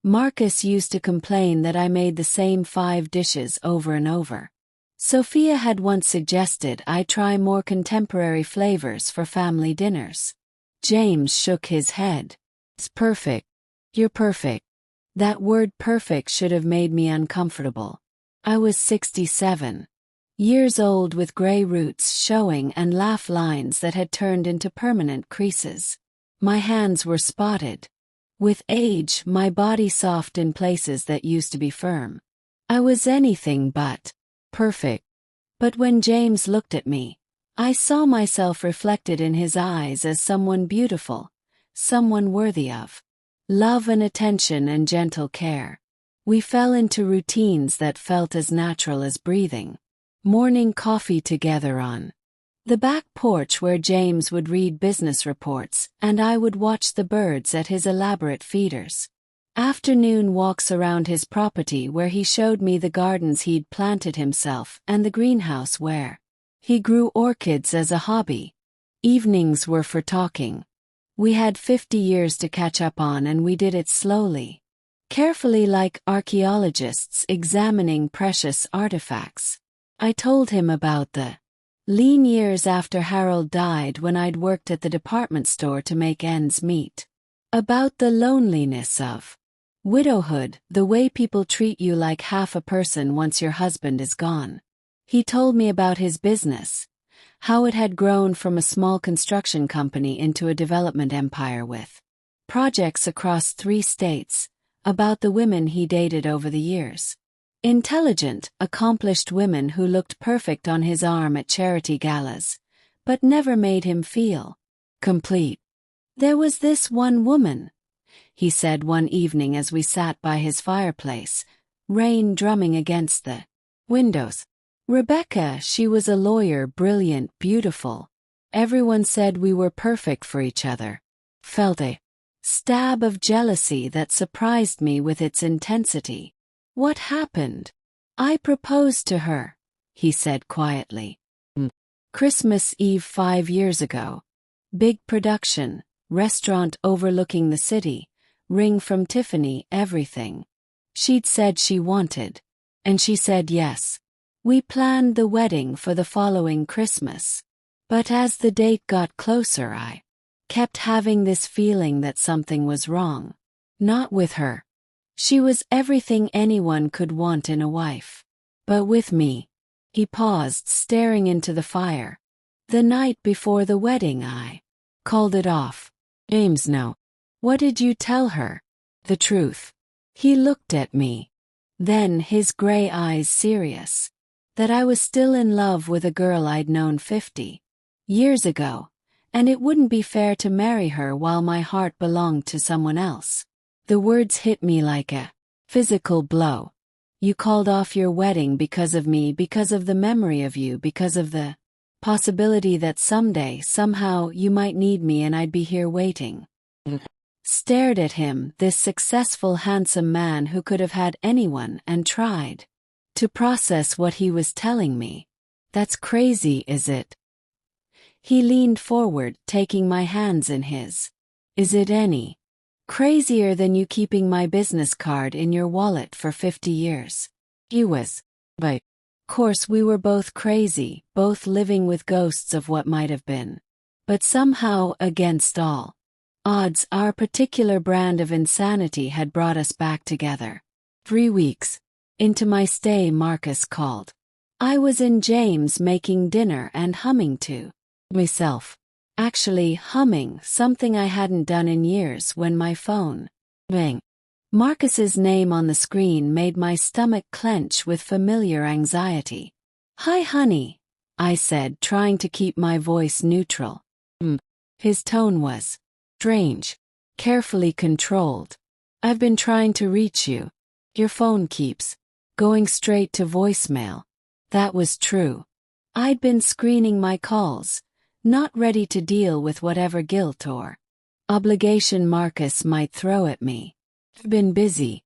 Marcus used to complain that I made the same 5 dishes over and over. Sophia had once suggested I try more contemporary flavors for family dinners. James shook his head. It's perfect. You're perfect. That word perfect should have made me uncomfortable. I was 67 years old with gray roots showing and laugh lines that had turned into permanent creases. My hands were spotted with age, my body soft in places that used to be firm. I was anything but perfect. But when James looked at me, I saw myself reflected in his eyes as someone beautiful, someone worthy of love and attention and gentle care. We fell into routines that felt as natural as breathing. Morning coffee together on the back porch where James would read business reports and I would watch the birds at his elaborate feeders. Afternoon walks around his property where he showed me the gardens he'd planted himself and the greenhouse where he grew orchids as a hobby. Evenings were for talking. We had 50 years to catch up on and we did it slowly, carefully, like archaeologists examining precious artifacts. I told him about the lean years after Harold died when I'd worked at the department store to make ends meet. About the loneliness of widowhood, the way people treat you like half a person once your husband is gone. He told me about his business, how it had grown from a small construction company into a development empire with projects across 3 states, about the women he dated over the years. Intelligent, accomplished women who looked perfect on his arm at charity galas, but never made him feel complete. "There was this one woman," he said one evening as we sat by his fireplace, rain drumming against the windows. "Rebecca, she was a lawyer, brilliant, beautiful. Everyone said we were perfect for each other." Felt a stab of jealousy that surprised me with its intensity. "What happened?" "I proposed to her," he said quietly. "Christmas Eve 5 years ago. Big production, restaurant overlooking the city, ring from Tiffany, everything. She'd said she wanted. And she said yes. We planned the wedding for the following Christmas. But as the date got closer, I kept having this feeling that something was wrong. Not with her. She was everything anyone could want in a wife. But with me." He paused, staring into the fire. "The night before the wedding, I called it off." "James, no. What did you tell her?" "The truth." He looked at me. Then, his gray eyes serious. "That I was still in love with a girl I'd known 50 years ago, and it wouldn't be fair to marry her while my heart belonged to someone else." The words hit me like a physical blow. "You called off your wedding because of me, because of the memory of you, because of the possibility that someday, somehow, you might need me and I'd be here waiting." Stared at him, this successful, handsome man who could have had anyone, and tried to process what he was telling me. "That's crazy, is it?" He leaned forward, taking my hands in his. "Is it any crazier than you keeping my business card in your wallet for 50 years? He was. But, of course, we were both crazy, both living with ghosts of what might have been. But somehow, against all odds, our particular brand of insanity had brought us back together. 3 weeks into my stay, Marcus called. I was in James making dinner and humming to myself. Actually humming, something I hadn't done in years, when my phone rang. Marcus's name on the screen made my stomach clench with familiar anxiety. "Hi, honey," I said, trying to keep my voice neutral. His tone was strange, carefully controlled. "I've been trying to reach you. Your phone keeps going straight to voicemail." That was true. I'd been screening my calls, not ready to deal with whatever guilt or obligation Marcus might throw at me. "I've been busy."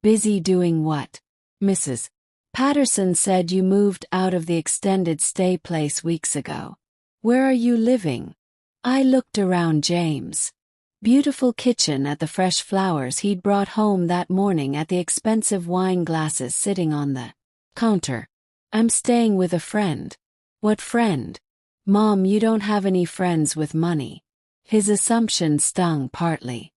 "Busy doing what?" "Mrs. Patterson said you moved out of the extended stay place weeks ago. Where are you living?" I looked around James' beautiful kitchen at the fresh flowers he'd brought home that morning, at the expensive wine glasses sitting on the counter. "I'm staying with a friend." "What friend?" "Mom, you don't have any friends with money." His assumption stung partly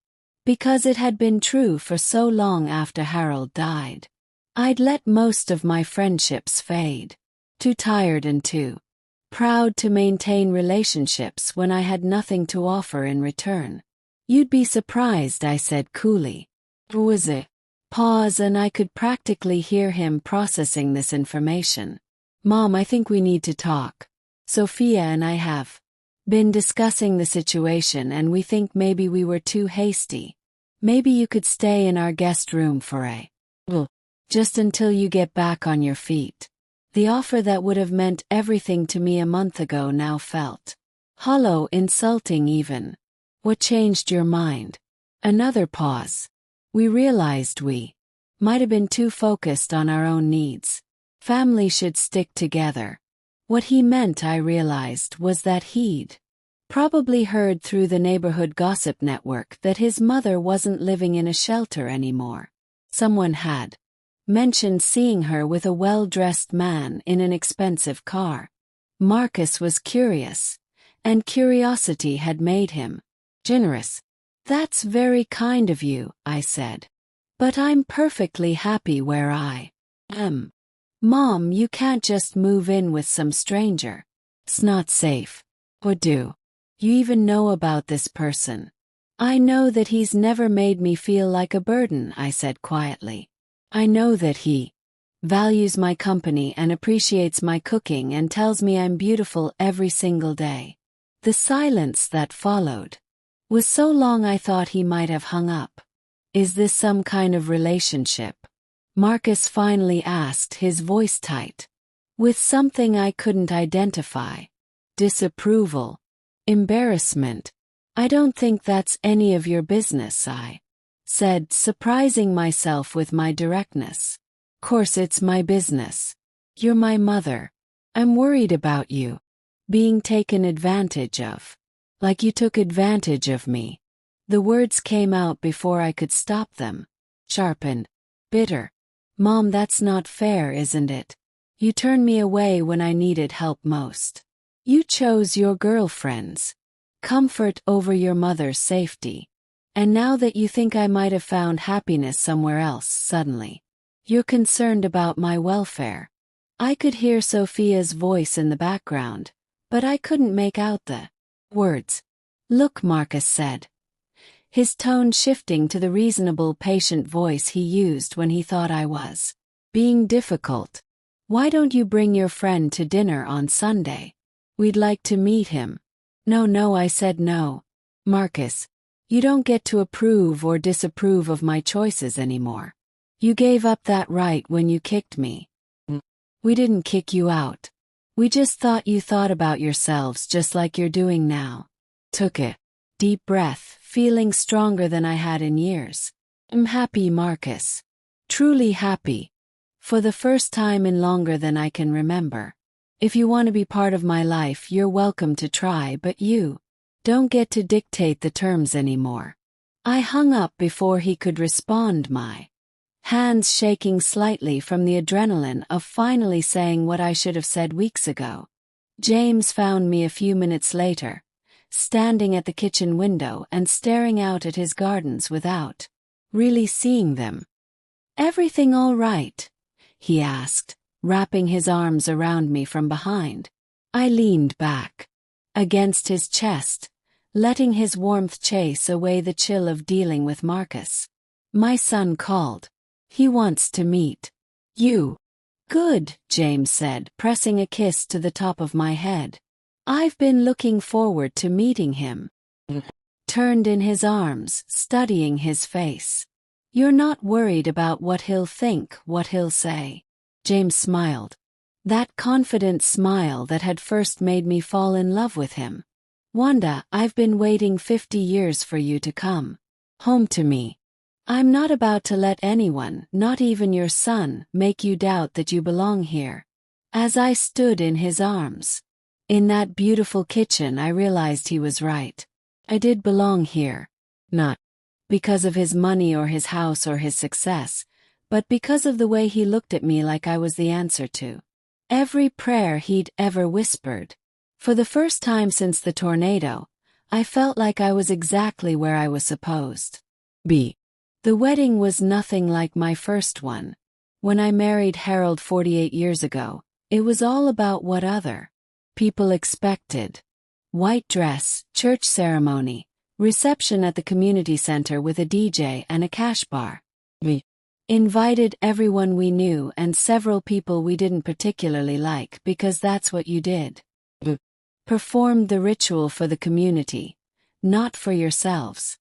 because it had been true for so long after Harold died. I'd let most of my friendships fade. Too tired and too proud to maintain relationships when I had nothing to offer in return. "You'd be surprised," I said coolly. There was a pause, and I could practically hear him processing this information. "Mom, I think we need to talk. Sophia and I have been discussing the situation, and we think maybe we were too hasty. Maybe you could stay in our guest room for just until you get back on your feet." The offer that would have meant everything to me a month ago now felt hollow, insulting even. "What changed your mind?" Another pause. We realized we might have been too focused on our own needs. Family should stick together. What he meant, I realized, was that he'd probably heard through the neighborhood gossip network that his mother wasn't living in a shelter anymore. Someone had mentioned seeing her with a well-dressed man in an expensive car. Marcus was curious, and curiosity had made him generous. "That's very kind of you," I said. "But I'm perfectly happy where I am." "Mom, you can't just move in with some stranger. It's not safe." "What do you even know about this person?" "I know that he's never made me feel like a burden," I said quietly. "I know that he values my company and appreciates my cooking and tells me I'm beautiful every single day. The silence that followed was so long I thought he might have hung up. Is this some kind of relationship? Marcus finally asked, his voice tight, with something I couldn't identify. Disapproval. Embarrassment. I don't think that's any of your business, I said, surprising myself with my directness. Course it's my business. You're my mother. I'm worried about you being taken advantage of. Like you took advantage of me. The words came out before I could stop them. Sharpened. Bitter. Mom, that's not fair, isn't it? You turned me away when I needed help most. You chose your girlfriend's comfort over your mother's safety. And now that you think I might have found happiness somewhere else suddenly, you're concerned about my welfare. I could hear Sophia's voice in the background, but I couldn't make out the words. Look, Marcus said, his tone shifting to the reasonable, patient voice he used when he thought I was being difficult. Why don't you bring your friend to dinner on Sunday? We'd like to meet him. No, I said no. Marcus, you don't get to approve or disapprove of my choices anymore. You gave up that right when you kicked me. We didn't kick you out. We just thought you thought about yourselves just like you're doing now. Took a deep breath, feeling stronger than I had in years. I'm happy, Marcus. Truly happy. For the first time in longer than I can remember. If you want to be part of my life, you're welcome to try, but you don't get to dictate the terms anymore. I hung up before he could respond, my hands shaking slightly from the adrenaline of finally saying what I should have said weeks ago. James found me a few minutes later, standing at the kitchen window and staring out at his gardens without really seeing them. Everything all right? He asked, wrapping his arms around me from behind. I leaned back against his chest, letting his warmth chase away the chill of dealing with Marcus. My son called. He wants to meet you. Good, James said, pressing a kiss to the top of my head. I've been looking forward to meeting him. Turned in his arms, studying his face. You're not worried about what he'll think, what he'll say. James smiled. That confident smile that had first made me fall in love with him. Wanda, I've been waiting 50 years for you to come home to me. I'm not about to let anyone, not even your son, make you doubt that you belong here. As I stood in his arms, in that beautiful kitchen, I realized he was right. I did belong here. Not because of his money or his house or his success, but because of the way he looked at me like I was the answer to every prayer he'd ever whispered. For the first time since the tornado, I felt like I was exactly where I was supposed be. The wedding was nothing like my first one. When I married Harold 48 years ago, it was all about what other people expected. White dress, church ceremony, reception at the community center with a DJ and a cash bar. We invited everyone we knew and several people we didn't particularly like because that's what you did. Performed the ritual for the community, not for yourselves.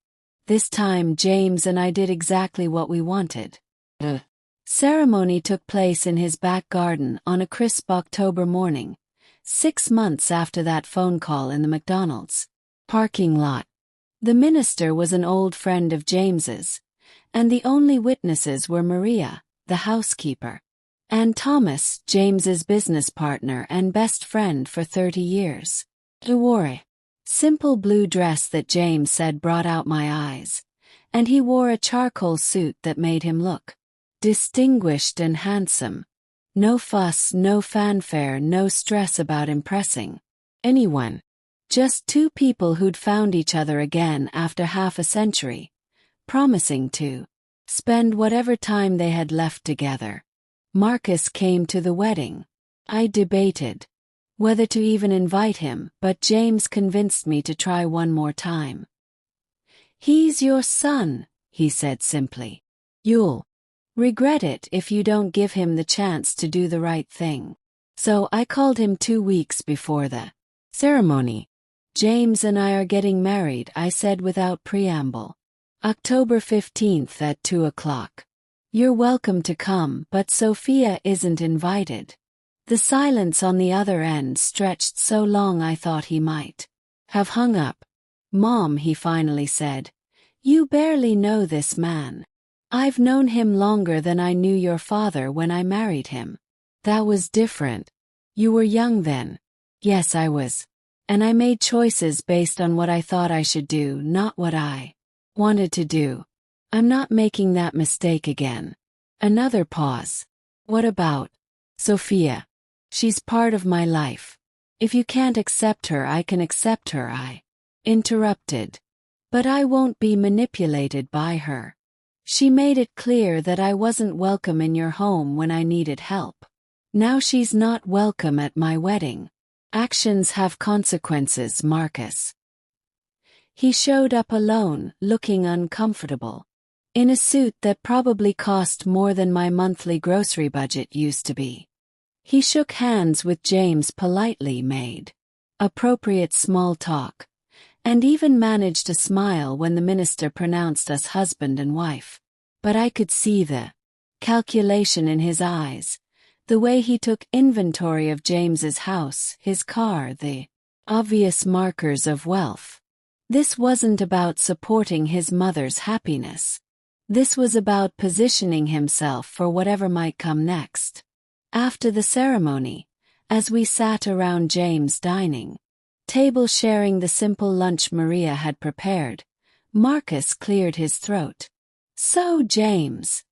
This time James and I did exactly what we wanted. The ceremony took place in his back garden on a crisp October morning, 6 months after that phone call in the McDonald's parking lot. The minister was an old friend of James's, and the only witnesses were Maria, the housekeeper, and Thomas, James's business partner and best friend for 30 years. He wore a simple blue dress that James said brought out my eyes, and he wore a charcoal suit that made him look distinguished and handsome. No fuss, no fanfare, no stress about impressing anyone. Just two people who'd found each other again after half a century, promising to spend whatever time they had left together. Marcus came to the wedding. I debated whether to even invite him, but James convinced me to try one more time. He's your son, he said simply. You'll regret it if you don't give him the chance to do the right thing. So I called him 2 weeks before the ceremony. James and I are getting married, I said without preamble. October 15th at 2 o'clock. You're welcome to come, but Sophia isn't invited. The silence on the other end stretched so long I thought he might have hung up. Mom, he finally said, you barely know this man. I've known him longer than I knew your father when I married him. That was different. You were young then. Yes, I was. And I made choices based on what I thought I should do, not what I wanted to do. I'm not making that mistake again. Another pause. What about Sophia? She's part of my life. If you can't accept her, I can accept her, I interrupted. But I won't be manipulated by her. She made it clear that I wasn't welcome in your home when I needed help. Now she's not welcome at my wedding. Actions have consequences, Marcus. He showed up alone, looking uncomfortable. In a suit that probably cost more than my monthly grocery budget used to be. He shook hands with James politely, made appropriate small talk, and even managed to smile when the minister pronounced us husband and wife. But I could see the calculation in his eyes, the way he took inventory of James's house, his car, the obvious markers of wealth. This wasn't about supporting his mother's happiness. This was about positioning himself for whatever might come next. After the ceremony, as we sat around James' dining table sharing the simple lunch Maria had prepared, Marcus cleared his throat. So, James,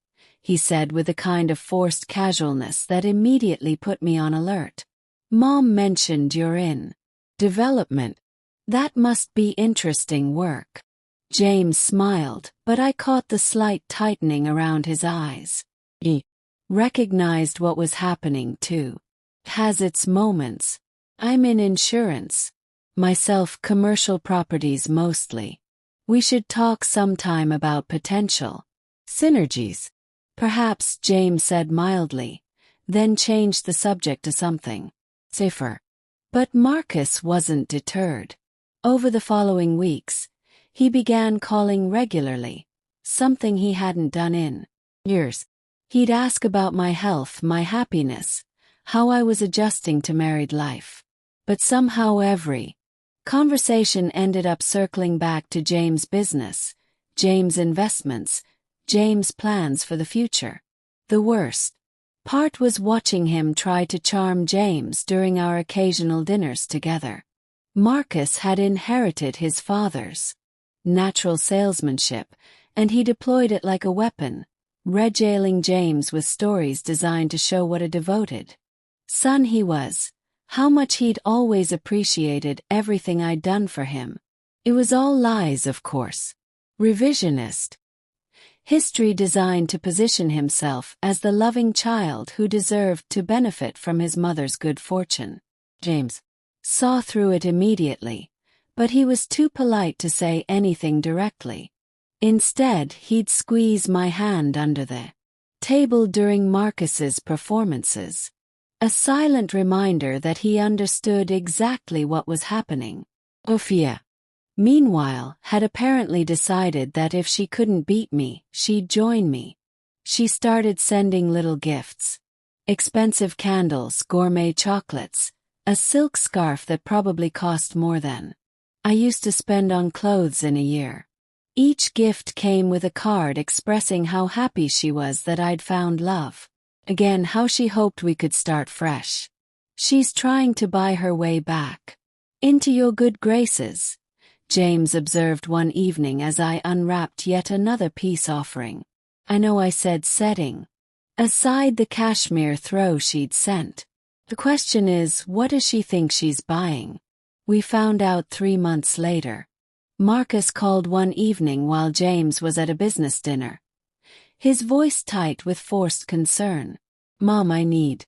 he said with a kind of forced casualness that immediately put me on alert. Mom mentioned you're in development. That must be interesting work. James smiled, but I caught the slight tightening around his eyes. He recognized what was happening too. It has its moments. I'm in insurance. Myself, commercial properties mostly. We should talk sometime about potential synergies. Perhaps, James said mildly, then changed the subject to something safer. But Marcus wasn't deterred. Over the following weeks, he began calling regularly, something he hadn't done in years. He'd ask about my health, my happiness, how I was adjusting to married life. But somehow every conversation ended up circling back to James' business, James' investments, James' plans for the future. The worst part was watching him try to charm James during our occasional dinners together. Marcus had inherited his father's natural salesmanship, and he deployed it like a weapon, regaling James with stories designed to show what a devoted son he was, how much he'd always appreciated everything I'd done for him. It was all lies, of course. Revisionist history designed to position himself as the loving child who deserved to benefit from his mother's good fortune. James saw through it immediately, but he was too polite to say anything directly. Instead, he'd squeeze my hand under the table during Marcus's performances. A silent reminder that he understood exactly what was happening. Sophia, meanwhile, had apparently decided that if she couldn't beat me, she'd join me. She started sending little gifts. Expensive candles, gourmet chocolates, a silk scarf that probably cost more than I used to spend on clothes in a year. Each gift came with a card expressing how happy she was that I'd found love. Again, how she hoped we could start fresh. She's trying to buy her way back into your good graces, James observed one evening as I unwrapped yet another peace offering. I know, I said, setting aside the cashmere throw she'd sent. The question is, what does she think she's buying? We found out 3 months later. Marcus called one evening while James was at a business dinner, his voice tight with forced concern. Mom, I need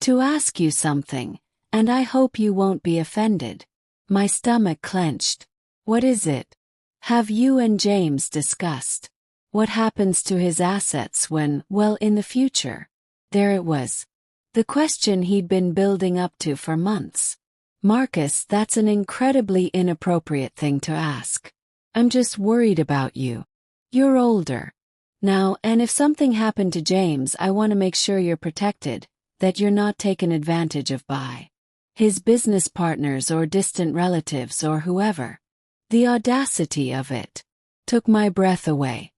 to ask you something, and I hope you won't be offended. My stomach clenched. What is it? Have you and James discussed What happens to his assets when, well, in the future? There it was. The question he'd been building up to for months. Marcus, that's an incredibly inappropriate thing to ask. I'm just worried about you. You're older now, and if something happened to James, I want to make sure you're protected, that you're not taken advantage of by his business partners or distant relatives or whoever. The audacity of it took my breath away.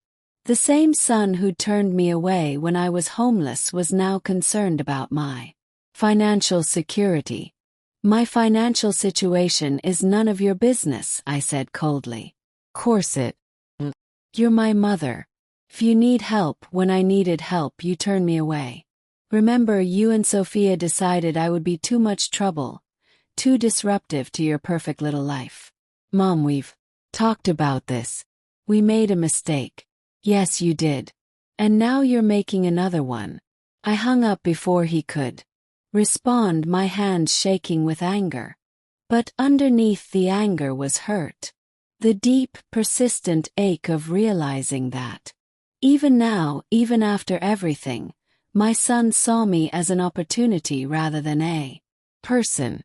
The same son who'd turned me away when I was homeless was now concerned about my financial security. My financial situation is none of your business, I said coldly. Course it. You're my mother. If you need help, when I needed help, you turned me away. Remember, you and Sophia decided I would be too much trouble, too disruptive to your perfect little life. Mom, we've talked about this. We made a mistake. Yes, you did. And now you're making another one. I hung up before he could respond, my hands shaking with anger. But underneath the anger was hurt. The deep, persistent ache of realizing that even now, even after everything, my son saw me as an opportunity rather than a person.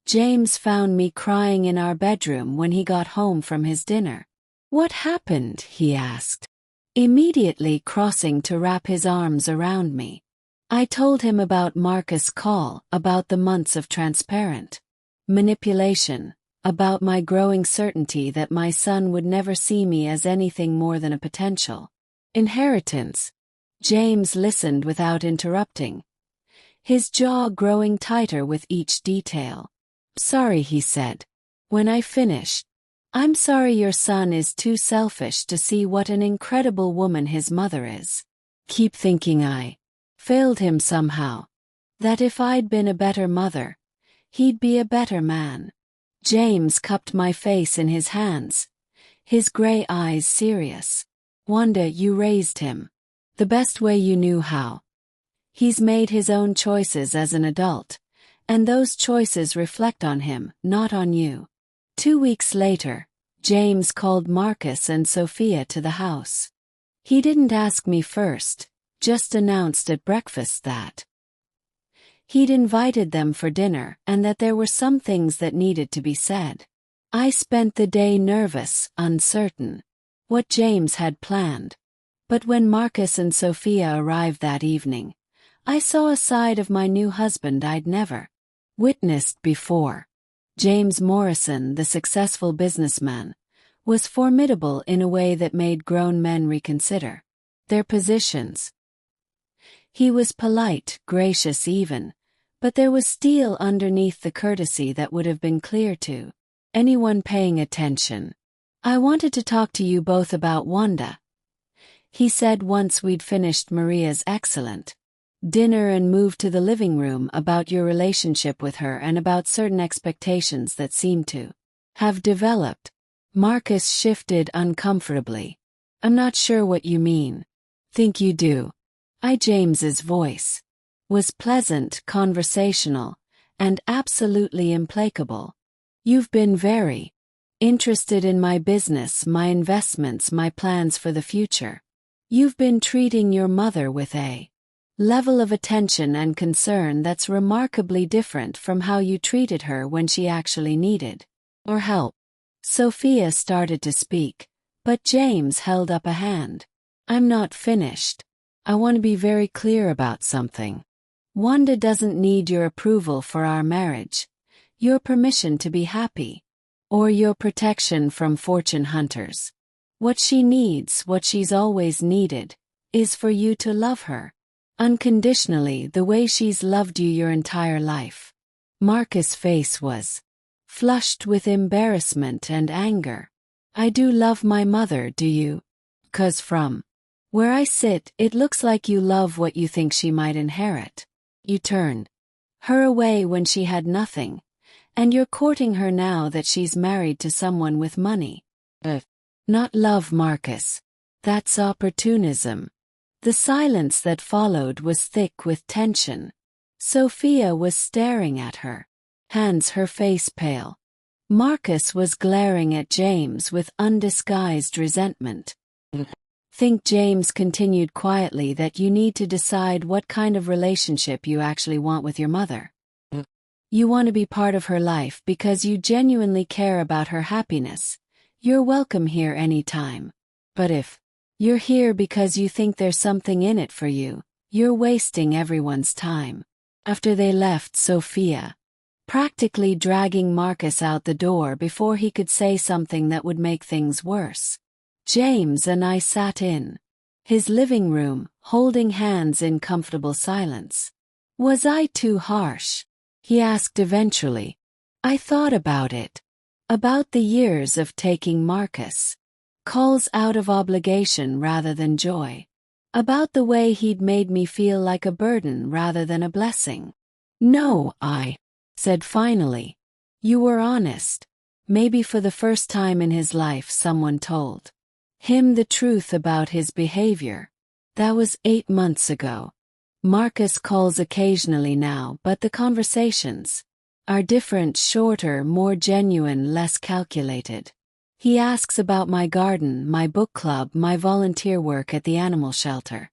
James found me crying in our bedroom when he got home from his dinner. What happened? He asked, immediately crossing to wrap his arms around me. I told him about Marcus' call, about the months of transparent manipulation, about my growing certainty that my son would never see me as anything more than a potential inheritance. James listened without interrupting, his jaw growing tighter with each detail. Sorry, he said. When I finished, I'm sorry your son is too selfish to see what an incredible woman his mother is. Keep thinking I failed him somehow. That if I'd been a better mother, he'd be a better man. James cupped my face in his hands, his gray eyes serious. Wanda, you raised him the best way you knew how. He's made his own choices as an adult, and those choices reflect on him, not on you. 2 weeks later, James called Marcus and Sophia to the house. He didn't ask me first, just announced at breakfast that he'd invited them for dinner and that there were some things that needed to be said. I spent the day nervous, uncertain what James had planned. But when Marcus and Sophia arrived that evening, I saw a side of my new husband I'd never witnessed before. James Morrison, the successful businessman, was formidable in a way that made grown men reconsider their positions. He was polite, gracious even, but there was steel underneath the courtesy that would have been clear to anyone paying attention. I wanted to talk to you both about Wanda, he said once we'd finished Maria's excellent dinner and moved to the living room, about your relationship with her and about certain expectations that seemed to have developed. Marcus shifted uncomfortably. I'm not sure what you mean. Think you do. James's voice was pleasant, conversational, and absolutely implacable. You've been very interested in my business, my investments, my plans for the future. You've been treating your mother with a level of attention and concern that's remarkably different from how you treated her when she actually needed or help. Sophia started to speak, but James held up a hand. I'm not finished. I want to be very clear about something. Wanda doesn't need your approval for our marriage, your permission to be happy, or your protection from fortune hunters. What she needs, what she's always needed, is for you to love her unconditionally, the way she's loved you your entire life. Marcus' face was flushed with embarrassment and anger. I do love my mother, do you? 'Cause from where I sit, it looks like you love what you think she might inherit. You turned her away when she had nothing, and you're courting her now that she's married to someone with money. Not love, Marcus. That's opportunism. The silence that followed was thick with tension. Sophia was staring at her, hands, her face pale. Marcus was glaring at James with undisguised resentment. think James continued quietly that you need to decide what kind of relationship you actually want with your mother. You want to be part of her life because you genuinely care about her happiness. You're welcome here anytime. But if you're here because you think there's something in it for you, you're wasting everyone's time. After they left, Sophia, practically dragging Marcus out the door before he could say something that would make things worse, James and I sat in his living room, holding hands in comfortable silence. Was I too harsh? He asked eventually. I thought about it. About the years of taking Marcus calls out of obligation rather than joy. About the way he'd made me feel like a burden rather than a blessing. No, I said finally. You were honest. Maybe for the first time in his life someone told him the truth about his behavior. That was 8 months ago. Marcus calls occasionally now, but the conversations are different, shorter, more genuine, less calculated. He asks about my garden, my book club, my volunteer work at the animal shelter.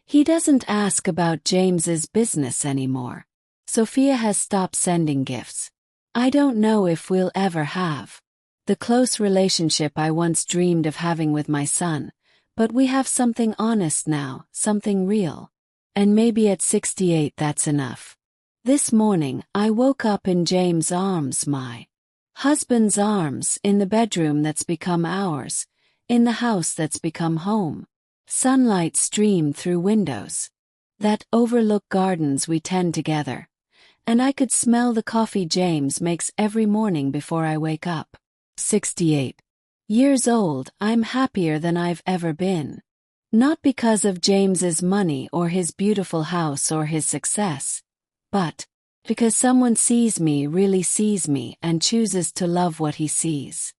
He doesn't ask about James's business anymore. Sophia has stopped sending gifts. I don't know if we'll ever have the close relationship I once dreamed of having with my son, but we have something honest now, something real. And maybe at 68 that's enough. This morning, I woke up in James' arms, my husband's arms, in the bedroom that's become ours, in the house that's become home. Sunlight streamed through windows that overlook gardens we tend together, and I could smell the coffee James makes every morning before I wake up. 68 years old, I'm happier than I've ever been. Not because of James's money or his beautiful house or his success, but because someone sees me, really sees me, and chooses to love what he sees.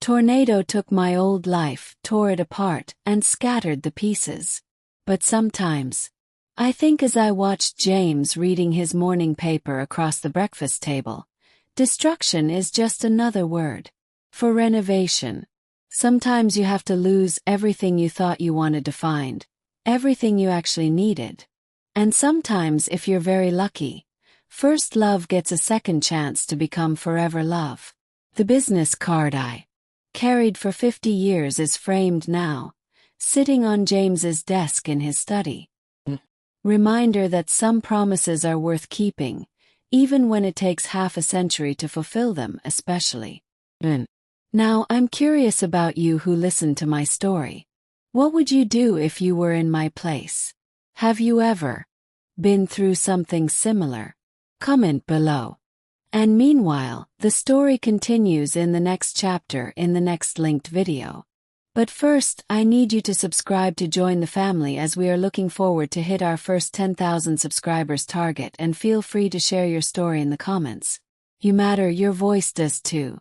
Tornado took my old life, tore it apart, and scattered the pieces. But sometimes, I think as I watched James reading his morning paper across the breakfast table, destruction is just another word for renovation. Sometimes you have to lose everything you thought you wanted to find, everything you actually needed. And sometimes, if you're very lucky, first love gets a second chance to become forever love. The business card I carried for 50 years is framed now, sitting on James's desk in his study. Reminder that some promises are worth keeping, even when it takes half a century to fulfill them, especially. Now, I'm curious about you who listened to my story. What would you do if you were in my place? Have you ever been through something similar? Comment below. And meanwhile, the story continues in the next chapter in the next linked video. But first, I need you to subscribe to join the family as we are looking forward to hit our first 10,000 subscribers target, and feel free to share your story in the comments. You matter, your voice does too.